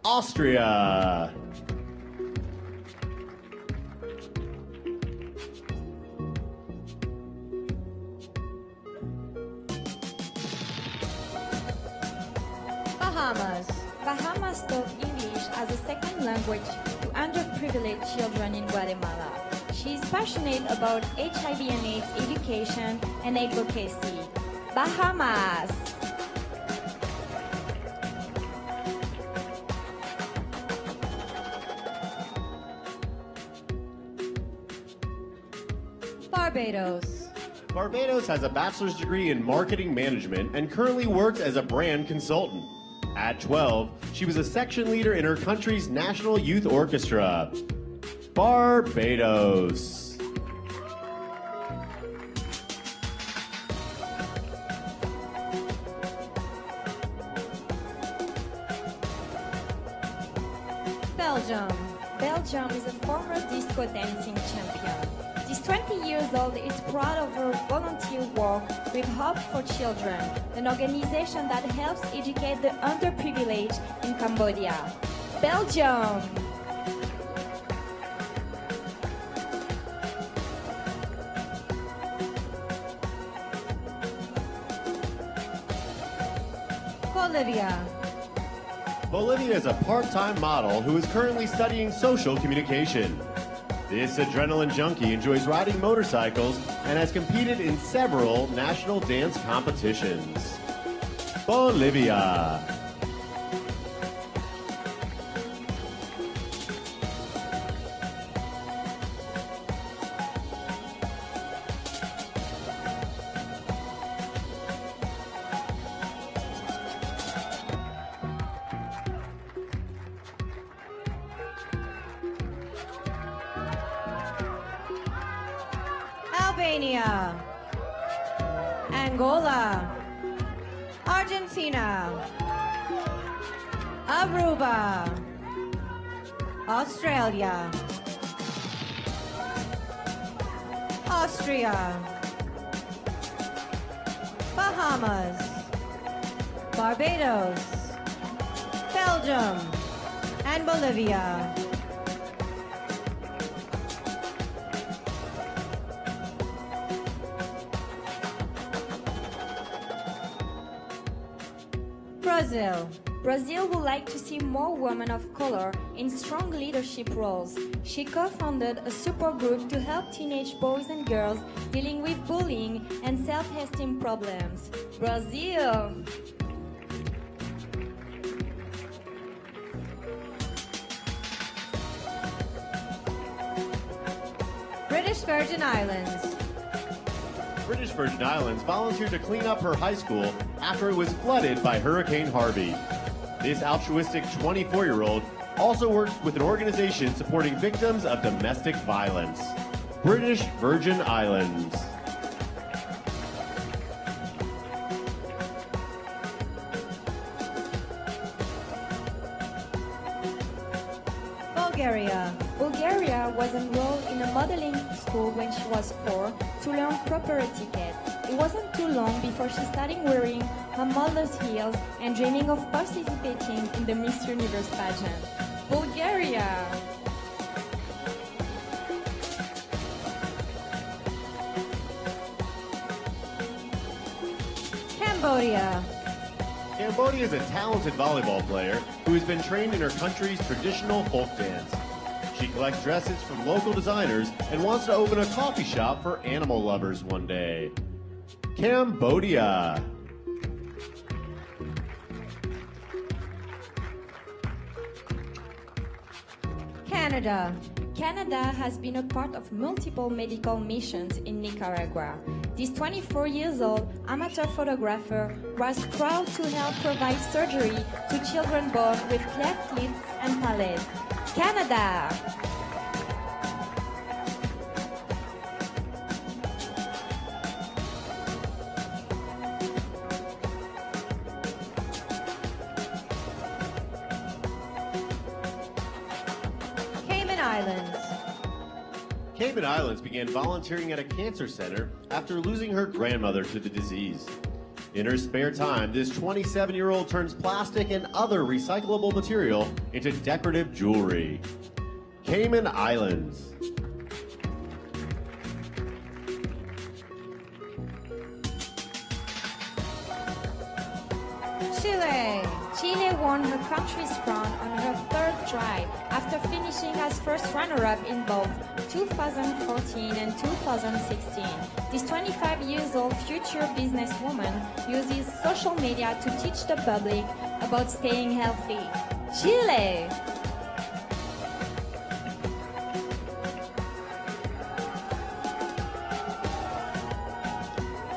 Austria. Bahamas. Bahamas taught English as a second language to underprivileged children in Guatemala. She is passionate about HIV and AIDS education and advocacy. Bahamas. Barbados. Barbados has a bachelor's degree in marketing management and currently works as a brand consultant. At 12, she was a section leader in her country's national youth orchestra. Barbados. Belgium. Belgium is a former disco dancing champion. This 20 years old is proud of her volunteer work with Hope for Children, an organization that helps educate the underprivileged in Cambodia. Belgium! Bolivia. Bolivia is a part-time model who is currently studying social communication. This adrenaline junkie enjoys riding motorcycles and has competed in several national dance competitions. Bolivia. Albania. Angola. Argentina. Aruba. Australia. Austria. Bahamas. Barbados. Belgium. And Bolivia. Brazil. Brazil would like to see more women of color in strong leadership roles. She co-founded a support group to help teenage boys and girls dealing with bullying and self-esteem problems. Brazil! British Virgin Islands. British Virgin Islands volunteered to clean up her high school after it was flooded by Hurricane Harvey. This altruistic 24-year-old also works with an organization supporting victims of domestic violence. British Virgin Islands. Bulgaria. Bulgaria was enrolled in a modeling school when she was 4 to learn proper etiquette. It wasn't too long before she started wearing her mother's heels and dreaming of participating in the Miss Universe pageant. Bulgaria! Cambodia. Cambodia is a talented volleyball player who has been trained in her country's traditional folk dance. She collects dresses from local designers and wants to open a coffee shop for animal lovers one day. Cambodia. Canada. Canada has been a part of multiple medical missions in Nicaragua. This 24 years old amateur photographer was proud to help provide surgery to children born with cleft lips and palate. Canada! Cayman Islands. Cayman Islands began volunteering at a cancer center after losing her grandmother to the disease. In her spare time, this 27-year-old turns plastic and other recyclable material into decorative jewelry. Cayman Islands. Chile. Chile won her country's crown on her third try after finishing as first runner-up in both 2014 and 2016. This 25 years old future businesswoman uses social media to teach the public about staying healthy. Chile!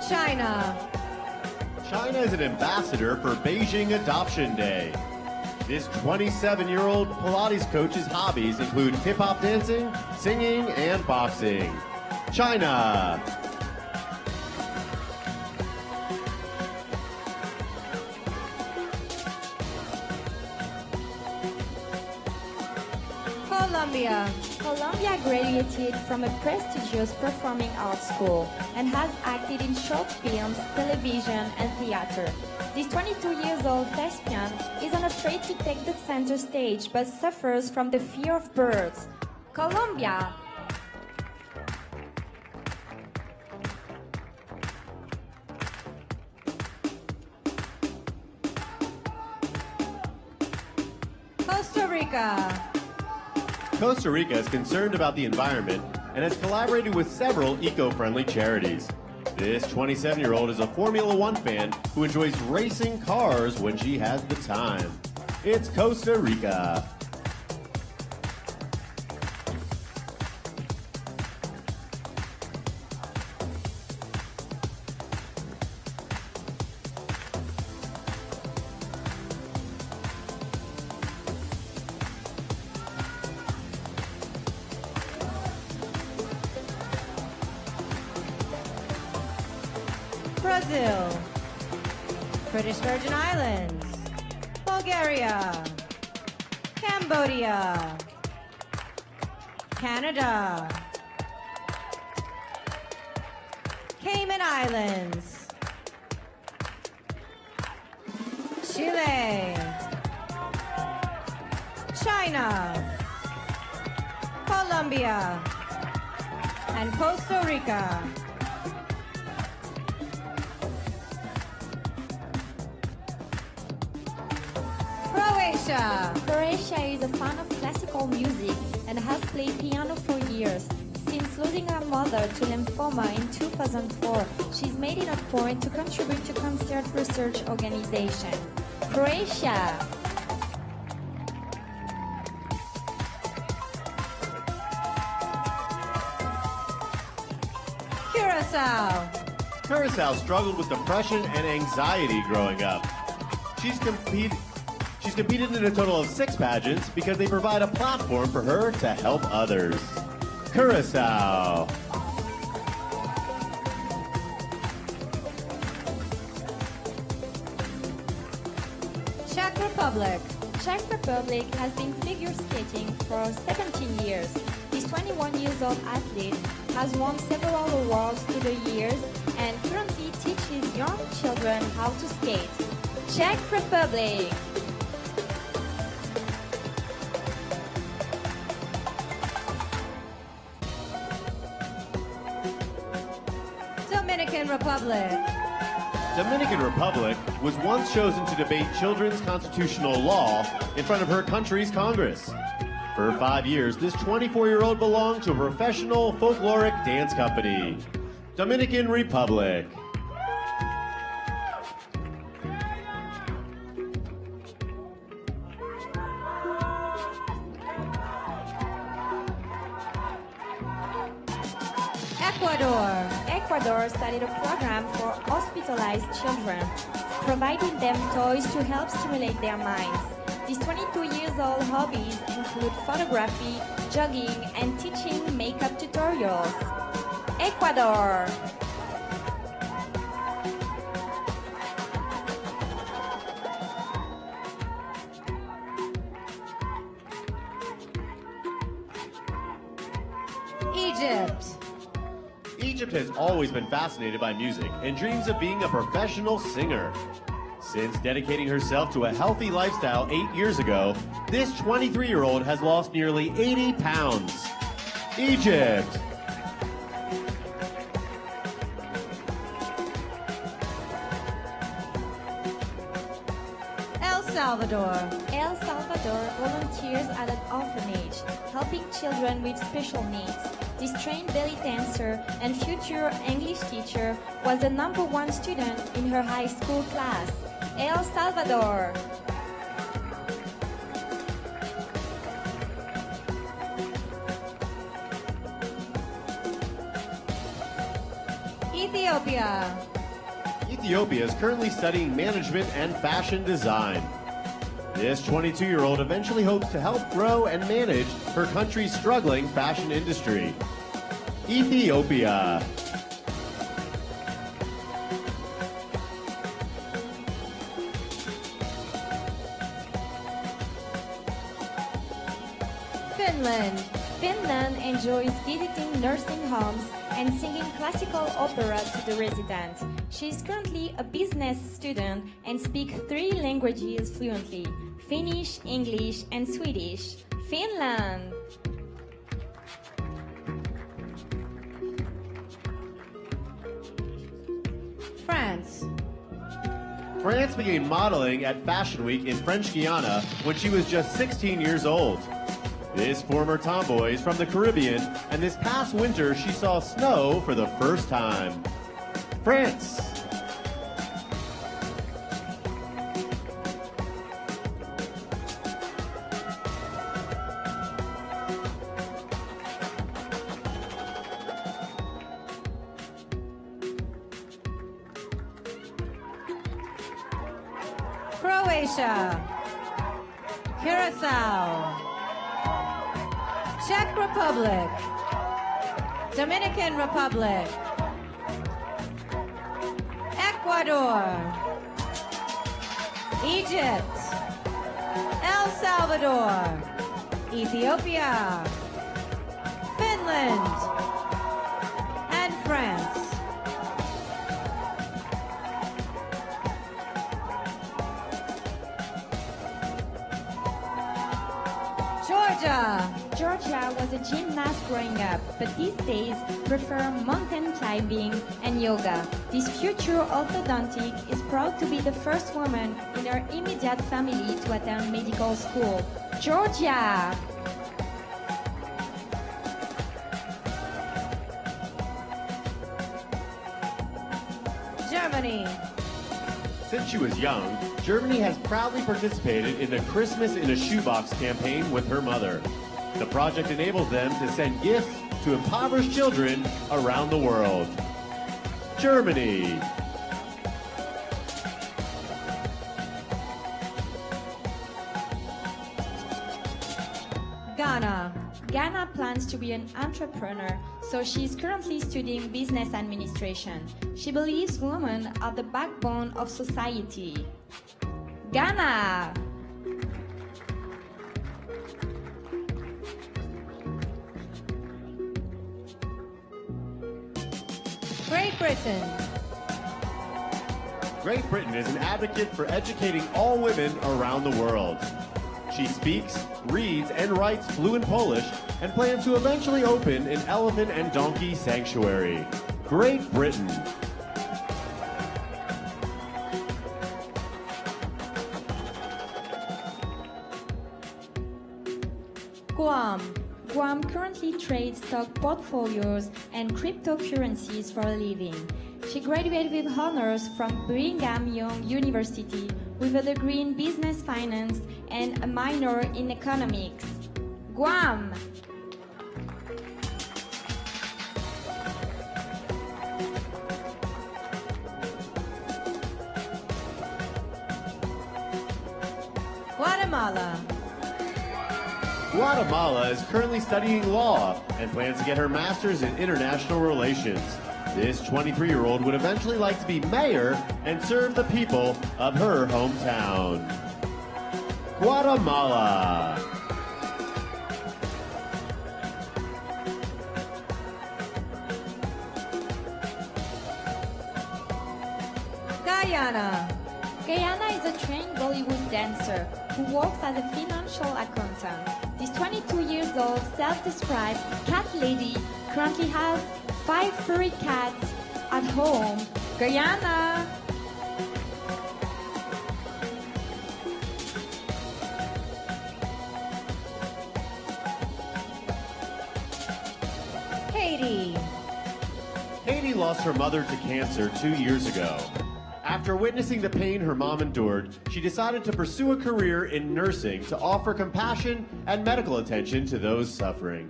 China. China is an ambassador for Beijing Adoption Day. This 27-year-old Pilates coach's hobbies include hip-hop dancing, singing, and boxing. China. Colombia. Colombia graduated from a prestigious performing arts school and has acted in short films, television, and theater. This 22 years old thespian isn't afraid to take the center stage but suffers from the fear of birds. Colombia! Costa Rica. Costa Rica is concerned about the environment and has collaborated with several eco-friendly charities. This 27-year-old is a Formula One fan who enjoys racing cars when she has the time. It's Costa Rica. Brazil. British Virgin Islands. Bulgaria. Cambodia. Canada. Cayman Islands. Chile. China. Colombia. And Costa Rica. Croatia. Croatia is a fan of classical music and has played piano for years. Since losing her mother to lymphoma in 2004, she's made it a point to contribute to concert research organization. Croatia! Curacao. Curacao struggled with depression and anxiety growing up. She's competed in a total of 6 pageants because they provide a platform for her to help others. Curacao. Czech Republic. Czech Republic has been figure skating for 17 years. This 21 years old athlete has won several awards through the years and currently teaches young children how to skate. Czech Republic. Dominican Republic. Dominican Republic was once chosen to debate children's constitutional law in front of her country's Congress. For 5 years, this 24-year-old belonged to a professional folkloric dance company. Dominican Republic. Ecuador. Ecuador started a program for hospitalized children, providing them toys to help stimulate their minds. These 22-years-old hobbies include photography, jogging, and teaching makeup tutorials. Ecuador. Egypt. Egypt has always been fascinated by music and dreams of being a professional singer. Since dedicating herself to a healthy lifestyle 8 years ago, this 23-year-old has lost nearly 80 pounds. Egypt. El Salvador. El Salvador volunteers at an orphanage, helping children with special needs. This trained belly dancer and future English teacher was the #1 student in her high school class. El Salvador. Ethiopia. Ethiopia is currently studying management and fashion design. This 22-year-old eventually hopes to help grow and manage her country's struggling fashion industry. Ethiopia. Finland. Finland enjoys visiting nursing homes and singing classical opera to the residents. She is currently a business student and speaks 3 languages fluently: Finnish, English, and Swedish. Finland. France. France began modeling at Fashion Week in French Guiana when she was just 16 years old. This former tomboy is from the Caribbean, and this past winter she saw snow for the first time. France. Croatia. Curacao. Czech Republic. Dominican Republic. Ecuador. Egypt. El Salvador. Ethiopia. Finland. And France. Georgia. Georgia was a gymnast growing up, but these days prefer mountain climbing and yoga. This future orthodontic is proud to be the first woman in her immediate family to attend medical school. Georgia! Germany. Since she was young, Germany has proudly participated in the Christmas in a Shoebox campaign with her mother. The project enables them to send gifts to impoverished children around the world. Germany. Ghana. Ghana plans to be an entrepreneur, so she is currently studying business administration. She believes women are the backbone of society. Ghana! Britain. Great Britain is an advocate for educating all women around the world. She speaks, reads, and writes fluent Polish and plans to eventually open an elephant and donkey sanctuary. Great Britain. Guam. Guam currently trades stock portfolios and cryptocurrencies for a living. She graduated with honors from Brigham Young University with a degree in business finance and a minor in economics. Guam. Guatemala. Guatemala is currently studying law and plans to get her master's in international relations. This 23-year-old would eventually like to be mayor and serve the people of her hometown. Guatemala. Guyana. Guyana is a trained Bollywood dancer who works as a financial accountant. This 22 years old self-described cat lady currently has 5 furry cats at home. Guyana. Haiti. Haiti lost her mother to cancer 2 years ago. After witnessing the pain her mom endured, she decided to pursue a career in nursing to offer compassion and medical attention to those suffering.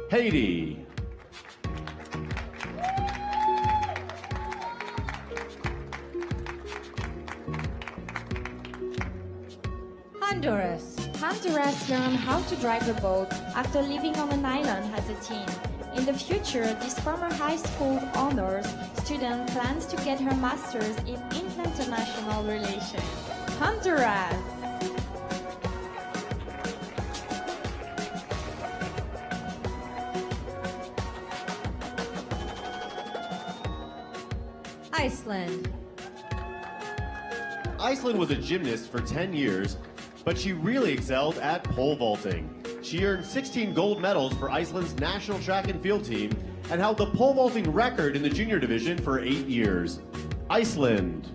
Haiti. Honduras. Honduras learned how to drive a boat after living on an island as a teen. In the future, this former high school honors student plans to get her master's in international relations. Honduras. Iceland. Iceland was a gymnast for 10 years, but she really excelled at pole vaulting. She earned 16 gold medals for Iceland's national track and field team and held the pole vaulting record in the junior division for 8 years. Iceland.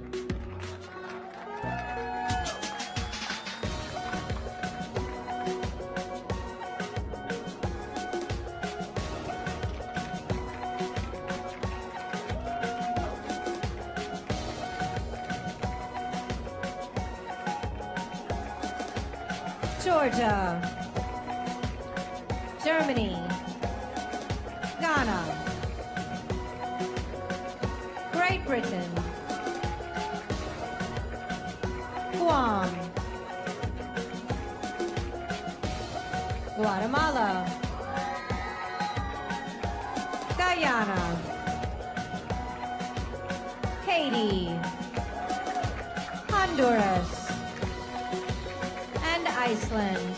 Georgia. Germany. Ghana. Great Britain. Guam. Guatemala. Guyana. Haiti. Honduras. And Iceland.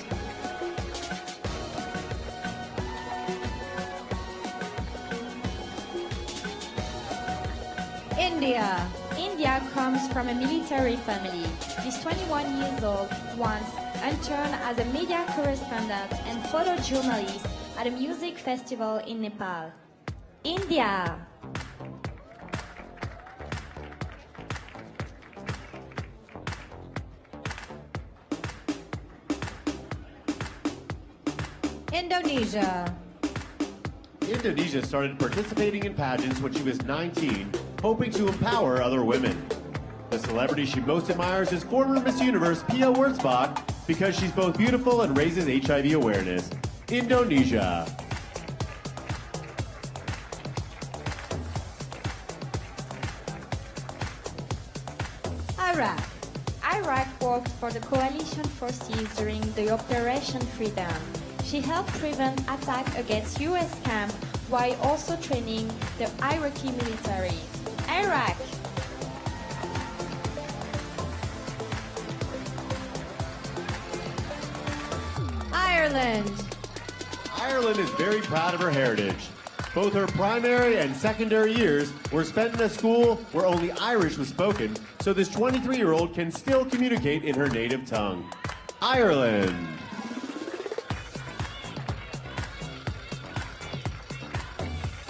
India. India comes from a military family. This 21 years old once interned as a media correspondent and photojournalist at a music festival in Nepal. India. Indonesia. Indonesia started participating in pageants when she was 19, hoping to empower other women. The celebrity she most admires is former Miss Universe Pia Wurtzbach because she's both beautiful and raises HIV awareness. Indonesia. Iraq. Iraq worked for the coalition forces during the Operation Freedom. She helped prevent attacks against US camps while also training the Iraqi military. Iraq. Ireland. Ireland is very proud of her heritage. Both her primary and secondary years were spent in a school where only Irish was spoken, so this 23-year-old can still communicate in her native tongue. Ireland.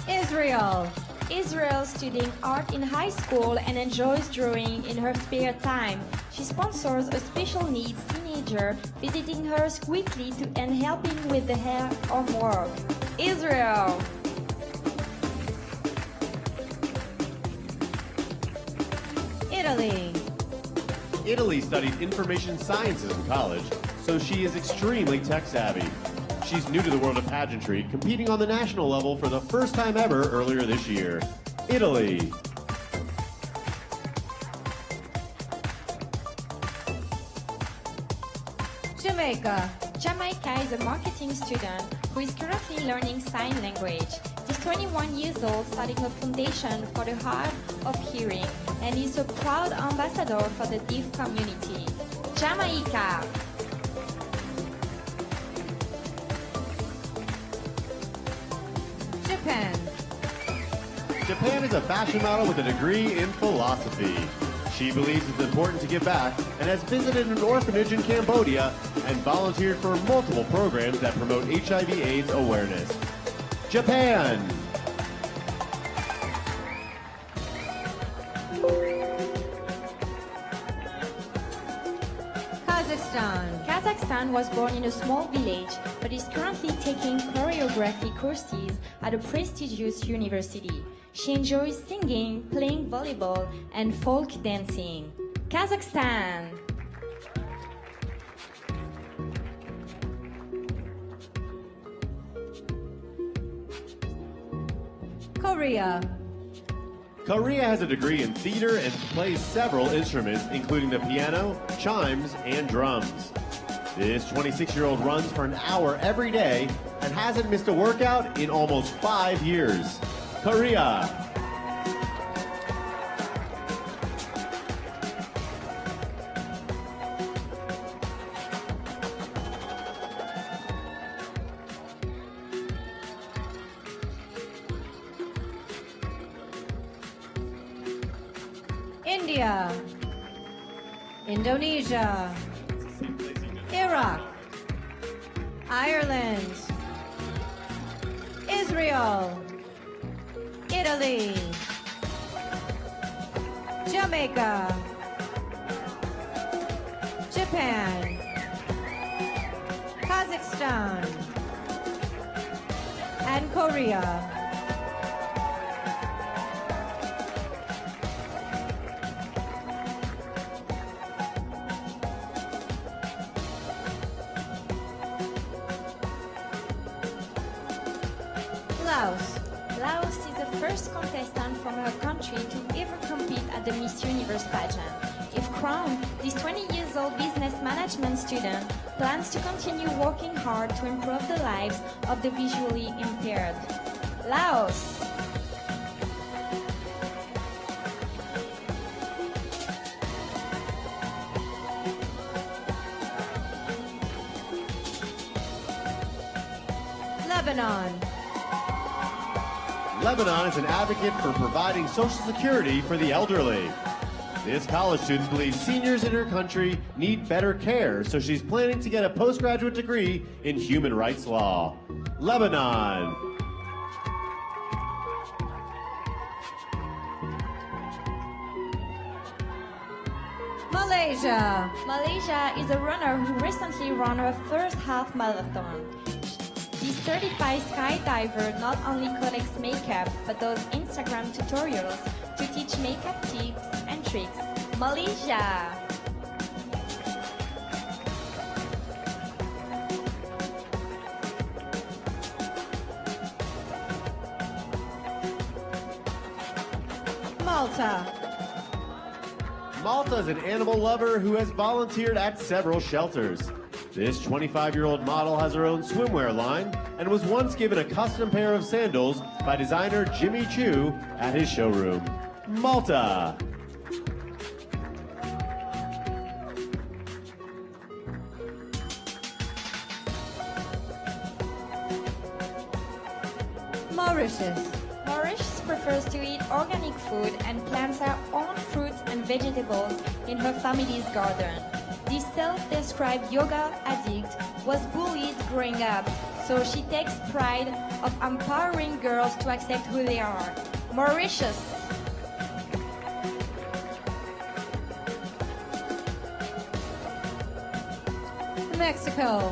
Israel. Israel studying art in high school and enjoys drawing in her spare time. She sponsors a special needs teenager visiting her weekly and helping with the hair homework. Israel. Italy. Italy studied information sciences in college, so she is extremely tech savvy. She's new to the world of pageantry, competing on the national level for the first time ever earlier this year. Italy. Jamaica. Jamaica is a marketing student who is currently learning sign language. She's 21 years old, starting a foundation for the hard of hearing, and is a proud ambassador for the deaf community. Jamaica. Japan. Japan is a fashion model with a degree in philosophy. She believes it's important to give back and has visited an orphanage in Cambodia and volunteered for multiple programs that promote HIV/AIDS awareness. Japan. Kazakhstan. Kazakhstan was born in a small village, but is currently taking choreography courses at a prestigious university. She enjoys singing, playing volleyball, and folk dancing. Kazakhstan. Korea. Korea has a degree in theater and plays several instruments, including the piano, chimes, and drums. This 26-year-old runs for an hour every day and hasn't missed a workout in almost 5 years. Korea. India. Indonesia. Iraq. Ireland. Israel. Italy. Jamaica. Japan. Kazakhstan. And Korea. Laos. Laos is the first contestant from her country to ever compete at the Miss Universe pageant. If crowned, this 20 years old business management student plans to continue working hard to improve the lives of the visually impaired. Laos. Lebanon. Lebanon is an advocate for providing Social Security for the elderly. This college student believes seniors in her country need better care, so she's planning to get a postgraduate degree in human rights law. Lebanon. Malaysia. Malaysia is a runner who recently ran her first half marathon. This certified skydiver not only collects makeup but does Instagram tutorials to teach makeup tips and tricks. Malaysia. Malta. Malta is an animal lover who has volunteered at several shelters. This 25-year-old model has her own swimwear line and was once given a custom pair of sandals by designer Jimmy Choo at his showroom. Malta. Mauritius. Mauritius prefers to eat organic food and plants her own fruits and vegetables in her family's garden. This self-described yoga addict was bullied growing up, so she takes pride of empowering girls to accept who they are. Mauritius. Mexico.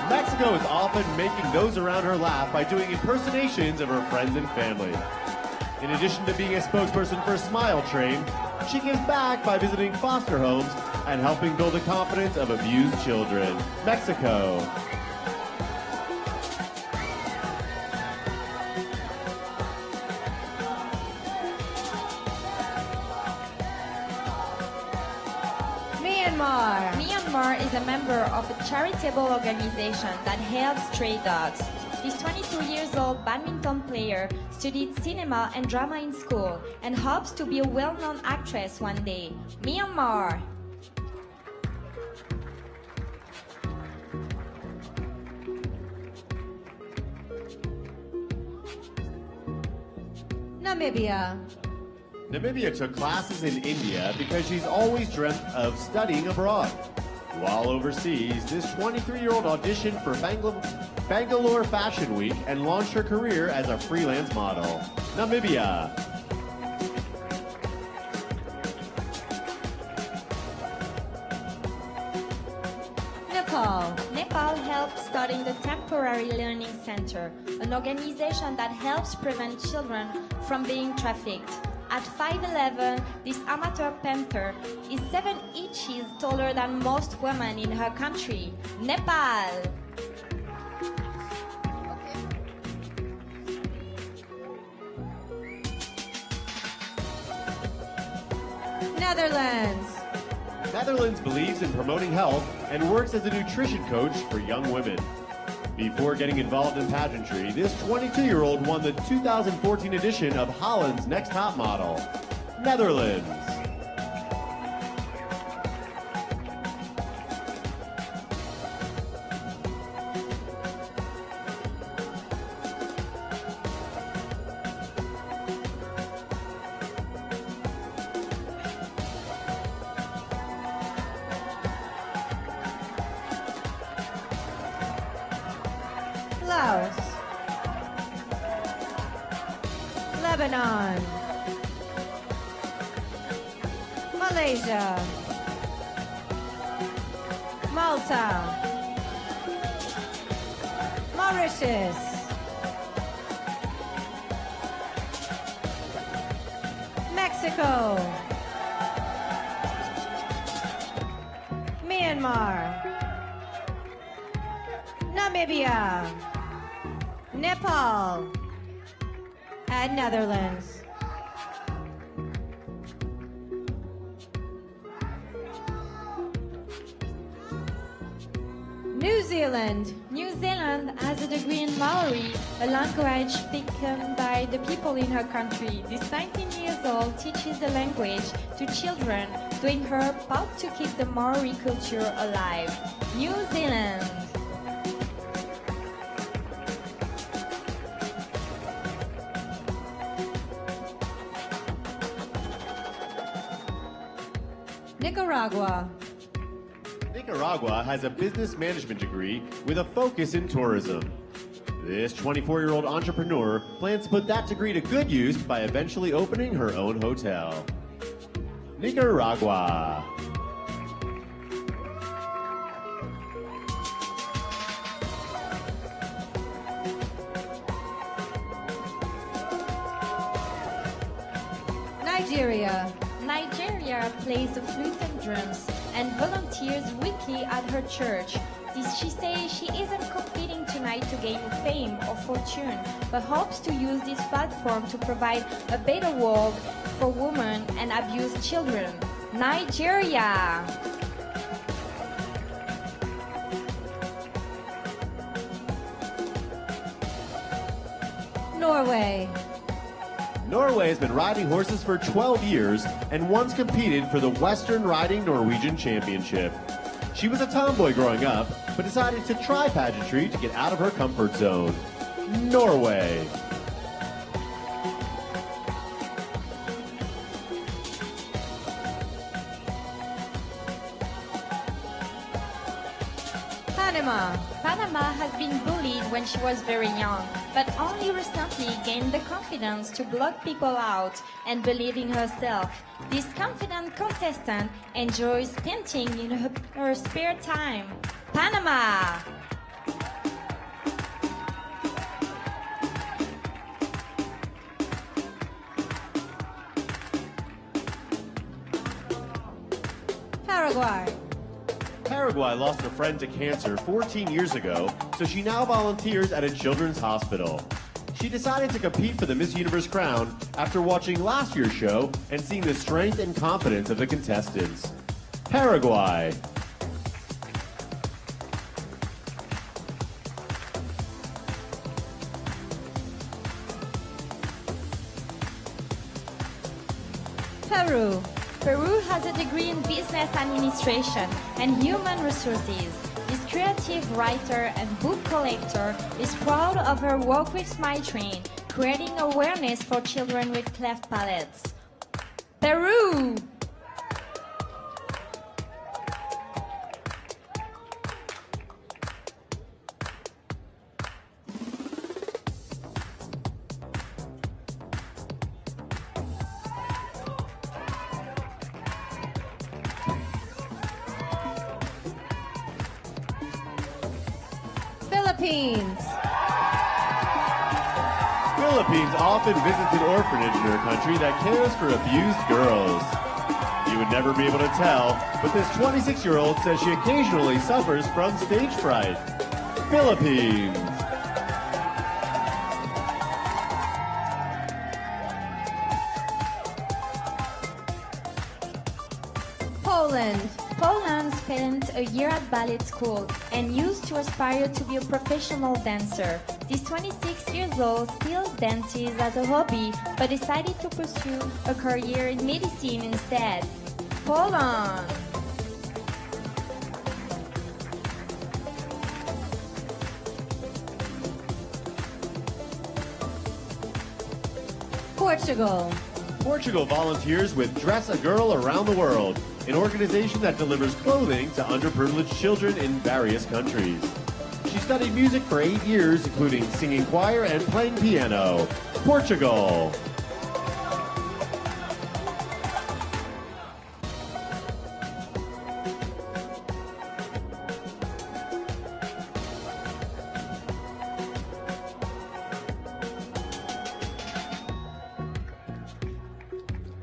Mexico is often making those around her laugh by doing impersonations of her friends and family. In addition to being a spokesperson for Smile Train, she gives back by visiting foster homes and helping build the confidence of abused children. Mexico. Myanmar. Myanmar is a member of a charitable organization that helps stray dogs. This 22-year-old badminton player studied cinema and drama in school and hopes to be a well-known actress one day. Myanmar. Namibia. Namibia took classes in India because she's always dreamt of studying abroad. While overseas, this 23-year-old auditioned for Bangalore Fashion Week and launched her career as a freelance model. Namibia. Nepal. Nepal helped starting the Temporary Learning Center, an organization that helps prevent children from being trafficked. At 5'11", this amateur painter is 7 inches taller than most women in her country. Nepal. Netherlands. Netherlands believes in promoting health and works as a nutrition coach for young women. Before getting involved in pageantry, this 22-year-old won the 2014 edition of Holland's Next Top Model. Netherlands. Laos. Lebanon. Malaysia. Malta. Mauritius. Mexico. Myanmar. Namibia. Nepal, and Netherlands. New Zealand. New Zealand has a degree in Maori, a language spoken by the people in her country. This 19 years old teaches the language to children, doing her part to keep the Maori culture alive. New Zealand. Nicaragua. Nicaragua has a business management degree with a focus in tourism. This 24-year-old entrepreneur plans to put that degree to good use by eventually opening her own hotel. Nicaragua. Nigeria. Nigeria plays the flute and drums and volunteers weekly at her church. She says she isn't competing tonight to gain fame or fortune, but hopes to use this platform to provide a better world for women and abused children. Nigeria. Norway. Norway has been riding horses for 12 years and once competed for the Western Riding Norwegian Championship. She was a tomboy growing up, but decided to try pageantry to get out of her comfort zone. Norway. Panama. Panama has been bullied when she was very young, but only recently gained the confidence to block people out and believe in herself. This confident contestant enjoys painting in her spare time. Panama! Paraguay. Paraguay lost a friend to cancer 14 years ago, so she now volunteers at a children's hospital. She decided to compete for the Miss Universe crown after watching last year's show and seeing the strength and confidence of the contestants. Paraguay. Peru. Peru has a degree in business administration and human resources. This creative writer and book collector is proud of her work with Smile Train, creating awareness for children with cleft palates. Peru! Philippines. Philippines often visits an orphanage in her country that cares for abused girls. You would never be able to tell, but this 26-year-old says she occasionally suffers from stage fright. Philippines. Poland. Poland spent a year at ballet school and used to aspire to be a professional dancer. This 26 years old still dances as a hobby but decided to pursue a career in medicine instead. Poland! Portugal. Portugal volunteers with Dress a Girl Around the World, an organization that delivers clothing to underprivileged children in various countries. She studied music for 8 years, including singing choir and playing piano. Portugal.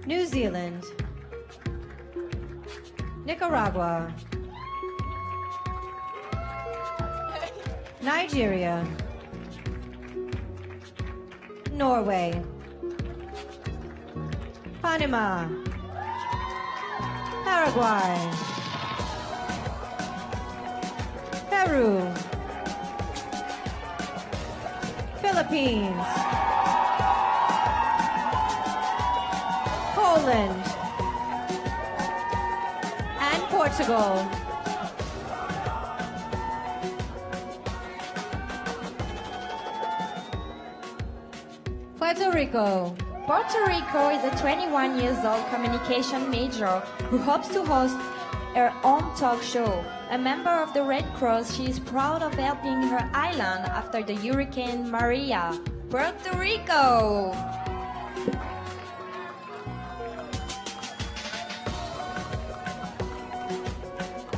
New Zealand. Nicaragua. Nigeria. Norway. Panama. Paraguay. Peru. Philippines. Poland. And Portugal. Puerto Rico. Puerto Rico is a 21 years old communication major who hopes to host her own talk show. A member of the Red Cross, she is proud of helping her island after the Hurricane Maria. Puerto Rico!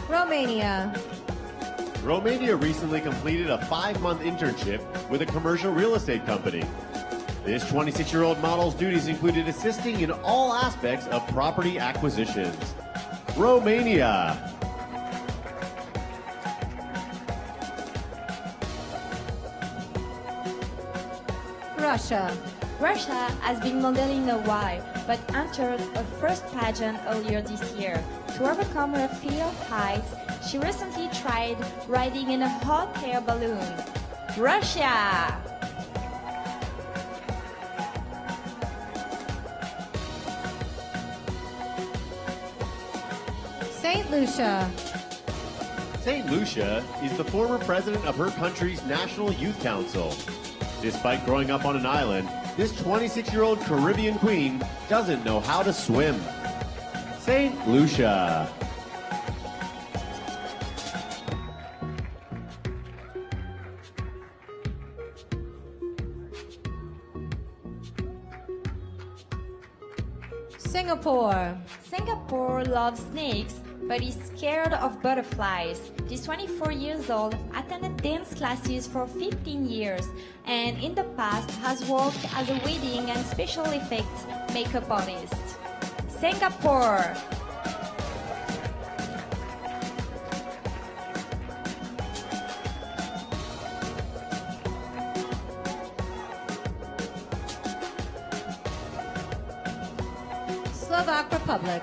Romania. Romania recently completed a 5-month internship with a commercial real estate company. This 26-year-old model's duties included assisting in all aspects of property acquisitions. Romania. Russia. Russia has been modeling a while, but entered her first pageant earlier this year. To overcome her fear of heights, she recently tried riding in a hot air balloon. Russia! St. Lucia. St. Lucia is the former president of her country's National Youth Council. Despite growing up on an island, this 26-year-old Caribbean queen doesn't know how to swim. St. Lucia. Singapore. Singapore loves snakes, but is scared of butterflies. This 24 years old attended dance classes for 15 years and in the past has worked as a wedding and special effects makeup artist. Singapore. Slovak Republic.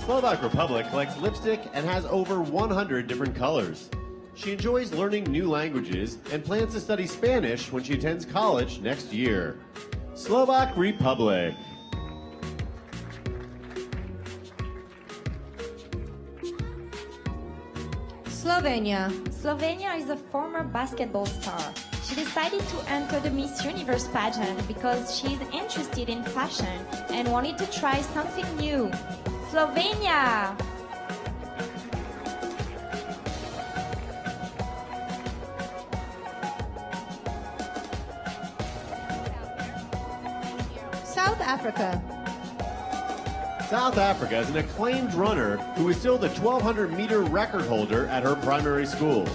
Slovak Republic collects lipstick and has over 100 different colors. She enjoys learning new languages and plans to study Spanish when she attends college next year. Slovak Republic. Slovenia. Slovenia is a former basketball star. She decided to enter the Miss Universe pageant because she's interested in fashion and wanted to try something new. Slovenia! South Africa. South Africa is an acclaimed runner who is still the 1,200-meter record holder at her primary school.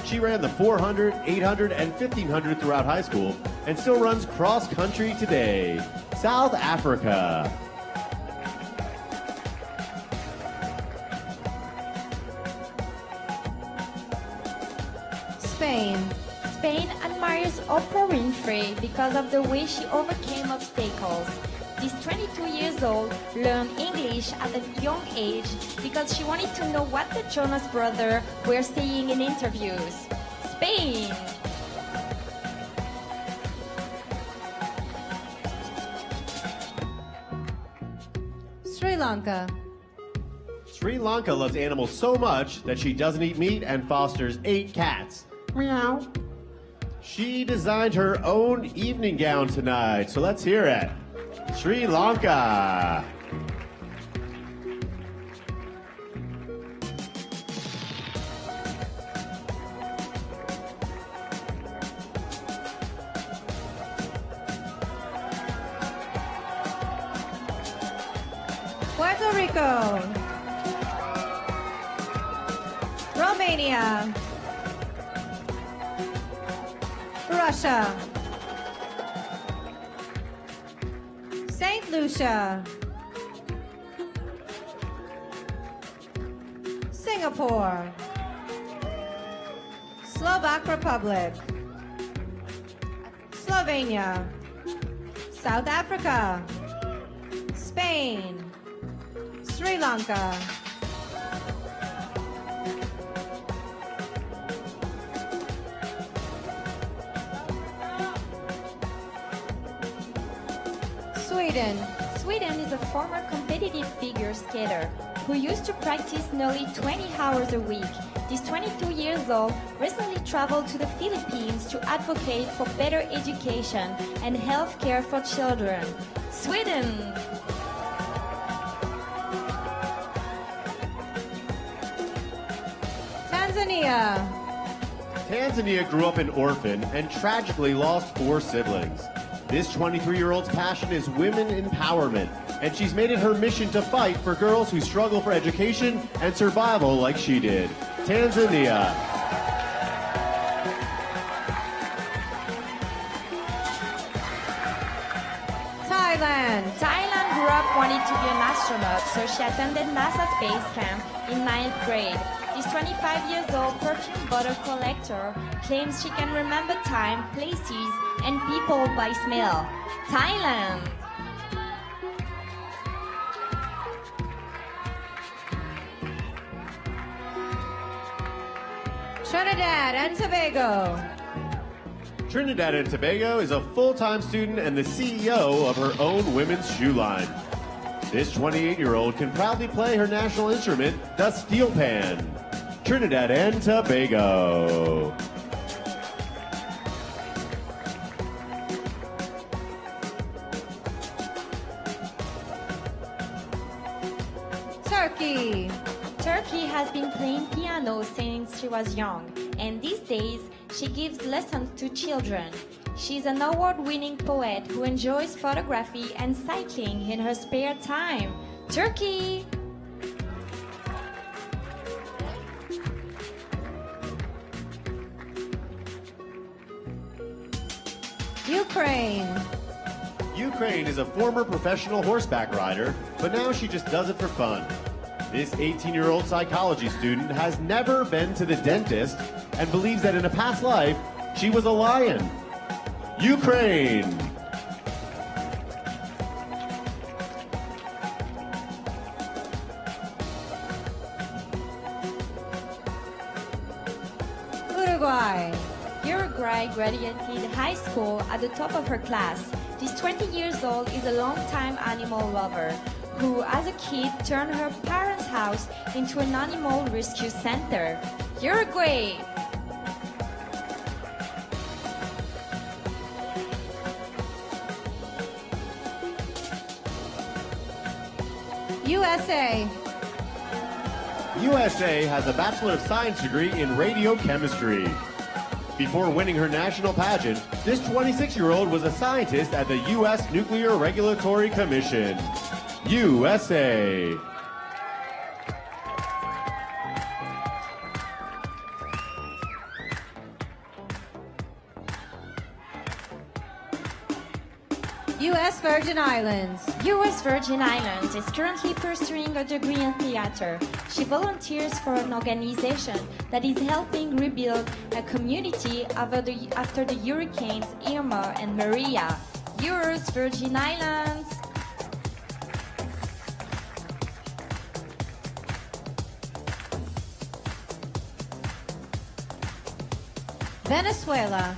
She ran the 400, 800, and 1500 throughout high school and still runs cross-country today. South Africa. Spain. Spain admires Oprah Winfrey because of the way she overcame obstacles. This 22 years old learned English at a young age because she wanted to know what the Jonas Brothers were saying in interviews. Spain! Sri Lanka. Sri Lanka loves animals so much that she doesn't eat meat and fosters 8 cats. Meow. She designed her own evening gown tonight, so let's hear it. Sri Lanka. Puerto Rico. Romania. Russia. St. Lucia. Singapore. Slovak Republic. Slovenia. South Africa. Spain. Sri Lanka. Sweden. Sweden is a former competitive figure skater who used to practice nearly 20 hours a week. This 22 years old recently traveled to the Philippines to advocate for better education and health care for children. Sweden! Tanzania. Tanzania grew up an orphan and tragically lost 4 siblings. This 23-year-old's passion is women empowerment, and she's made it her mission to fight for girls who struggle for education and survival like she did. Tanzania. Thailand. Thailand grew up wanting to be an astronaut, so she attended NASA Space Camp in 9th grade. This 25 years old perfume bottle collector claims she can remember time, places, and people by smell. Thailand! Trinidad and Tobago. Trinidad and Tobago is a full-time student and the CEO of her own women's shoe line. This 28-year-old can proudly play her national instrument, the steel pan. Trinidad and Tobago. Turkey. Turkey has been playing piano since she was young, and these days she gives lessons to children. She's an award-winning poet who enjoys photography and cycling in her spare time. Turkey! Ukraine. Ukraine is a former professional horseback rider, but now she just does it for fun. This 18-year-old psychology student has never been to the dentist and believes that in a past life, she was a lion. Ukraine. Uruguay. Uruguay graduated high school at the top of her class. This 20 years old is a long-time animal lover who, as a kid, turned her parents' house into an animal rescue center. Uruguay! USA. USA has a Bachelor of Science degree in radiochemistry. Before winning her national pageant, this 26-year-old was a scientist at the U.S. Nuclear Regulatory Commission. USA. U.S. Virgin Islands. U.S. Virgin Islands is currently pursuing a degree in theater. She volunteers for an organization that is helping rebuild a community after the hurricanes Irma and Maria. U.S. Virgin Islands. Venezuela.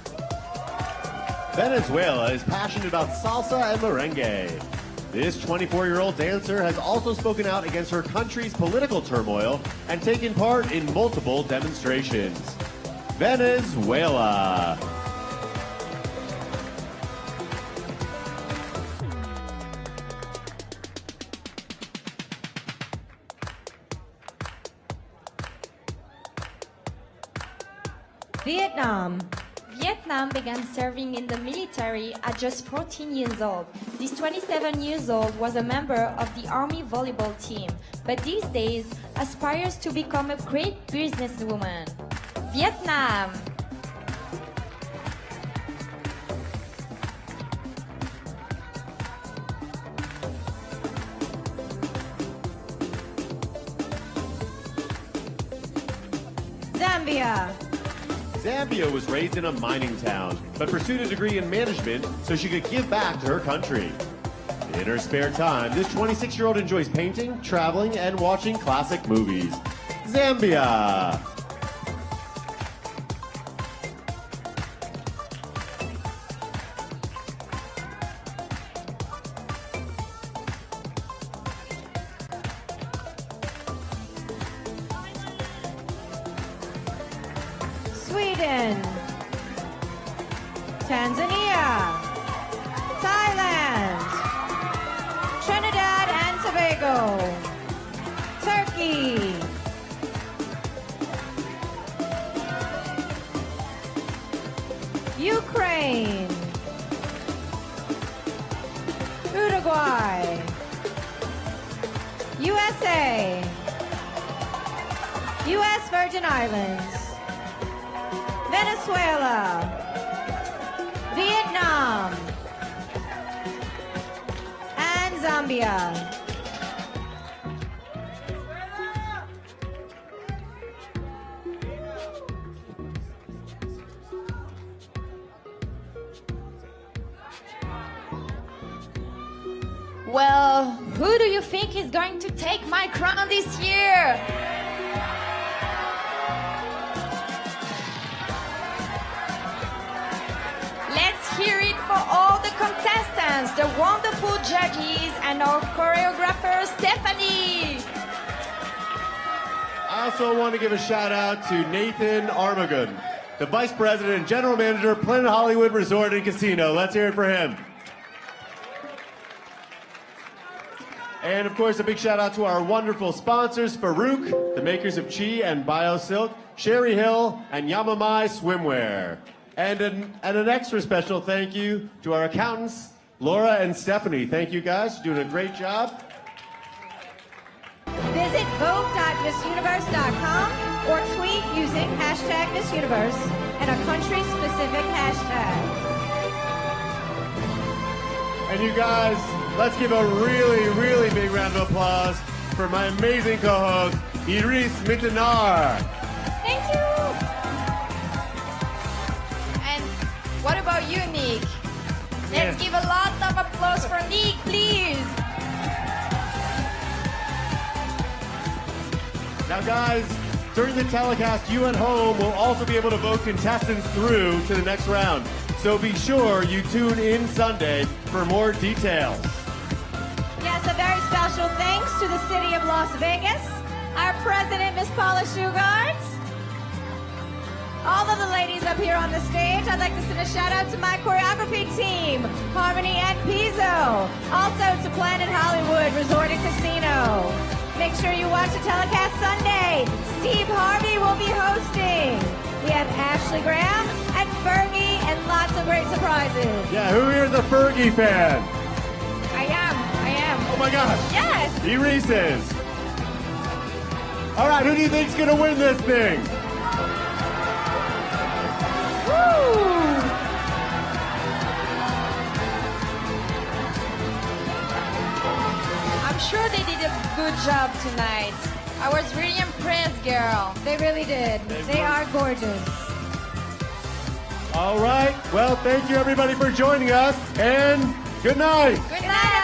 Venezuela is passionate about salsa and merengue. This 24-year-old dancer has also spoken out against her country's political turmoil and taken part in multiple demonstrations. Venezuela. Vietnam. Vietnam began serving in the military at just 14 years old. This 27 years old was a member of the Army volleyball team, but these days aspires to become a great businesswoman. Vietnam! Zambia. Zambia was raised in a mining town, but pursued a degree in management so she could give back to her country. In her spare time, this 26-year-old enjoys painting, traveling, and watching classic movies. Zambia. Sweden. Tanzania. Thailand. Trinidad and Tobago. Turkey. Ukraine. Uruguay. USA. U.S. Virgin Islands. Venezuela, Vietnam, and Zambia. Well, who do you think is going to take my crown this year? Let's hear it for all the contestants, the wonderful judges, and our choreographer, Stephanie. I also want to give a shout out to Nathan Armagoon, the Vice President and General Manager, Planet Hollywood Resort and Casino. Let's hear it for him. And of course, a big shout out to our wonderful sponsors, Farouk, the makers of Chi and BioSilk, Sherry Hill, and Yamamai Swimwear. And an extra special thank you to our accountants, Laura and Stephanie. Thank you guys, you're doing a great job. Visit vote.missuniverse.com or tweet using hashtag MissUniverse and a country-specific hashtag. And you guys, let's give a really, really big round of applause for my amazing co-host, Iris Mitanar. Thank you. And what about you, Nick? Let's give a lot of applause for Nick, please. Now guys, during the telecast, you at home will also be able to vote contestants through to the next round. So be sure you tune in Sunday for more details. Yes, a very special thanks to the city of Las Vegas, our president, Miss Paula Shugart, all of the ladies up here on the stage. I'd like to send a shout out to my choreography team, Harmony and Pizzo. Also to Planet Hollywood Resort and Casino. Make sure you watch the telecast Sunday. Steve Harvey will be hosting. We have Ashley Graham and Fergie and lots of great surprises. Yeah, who here is a Fergie fan? I am. Oh my gosh. Yes. Iris is. All right, who do you think's gonna win this thing? I'm sure they did a good job tonight. I was really impressed, girl. They really did. They are gorgeous. All right, well, thank you everybody for joining us, and good night. Good night.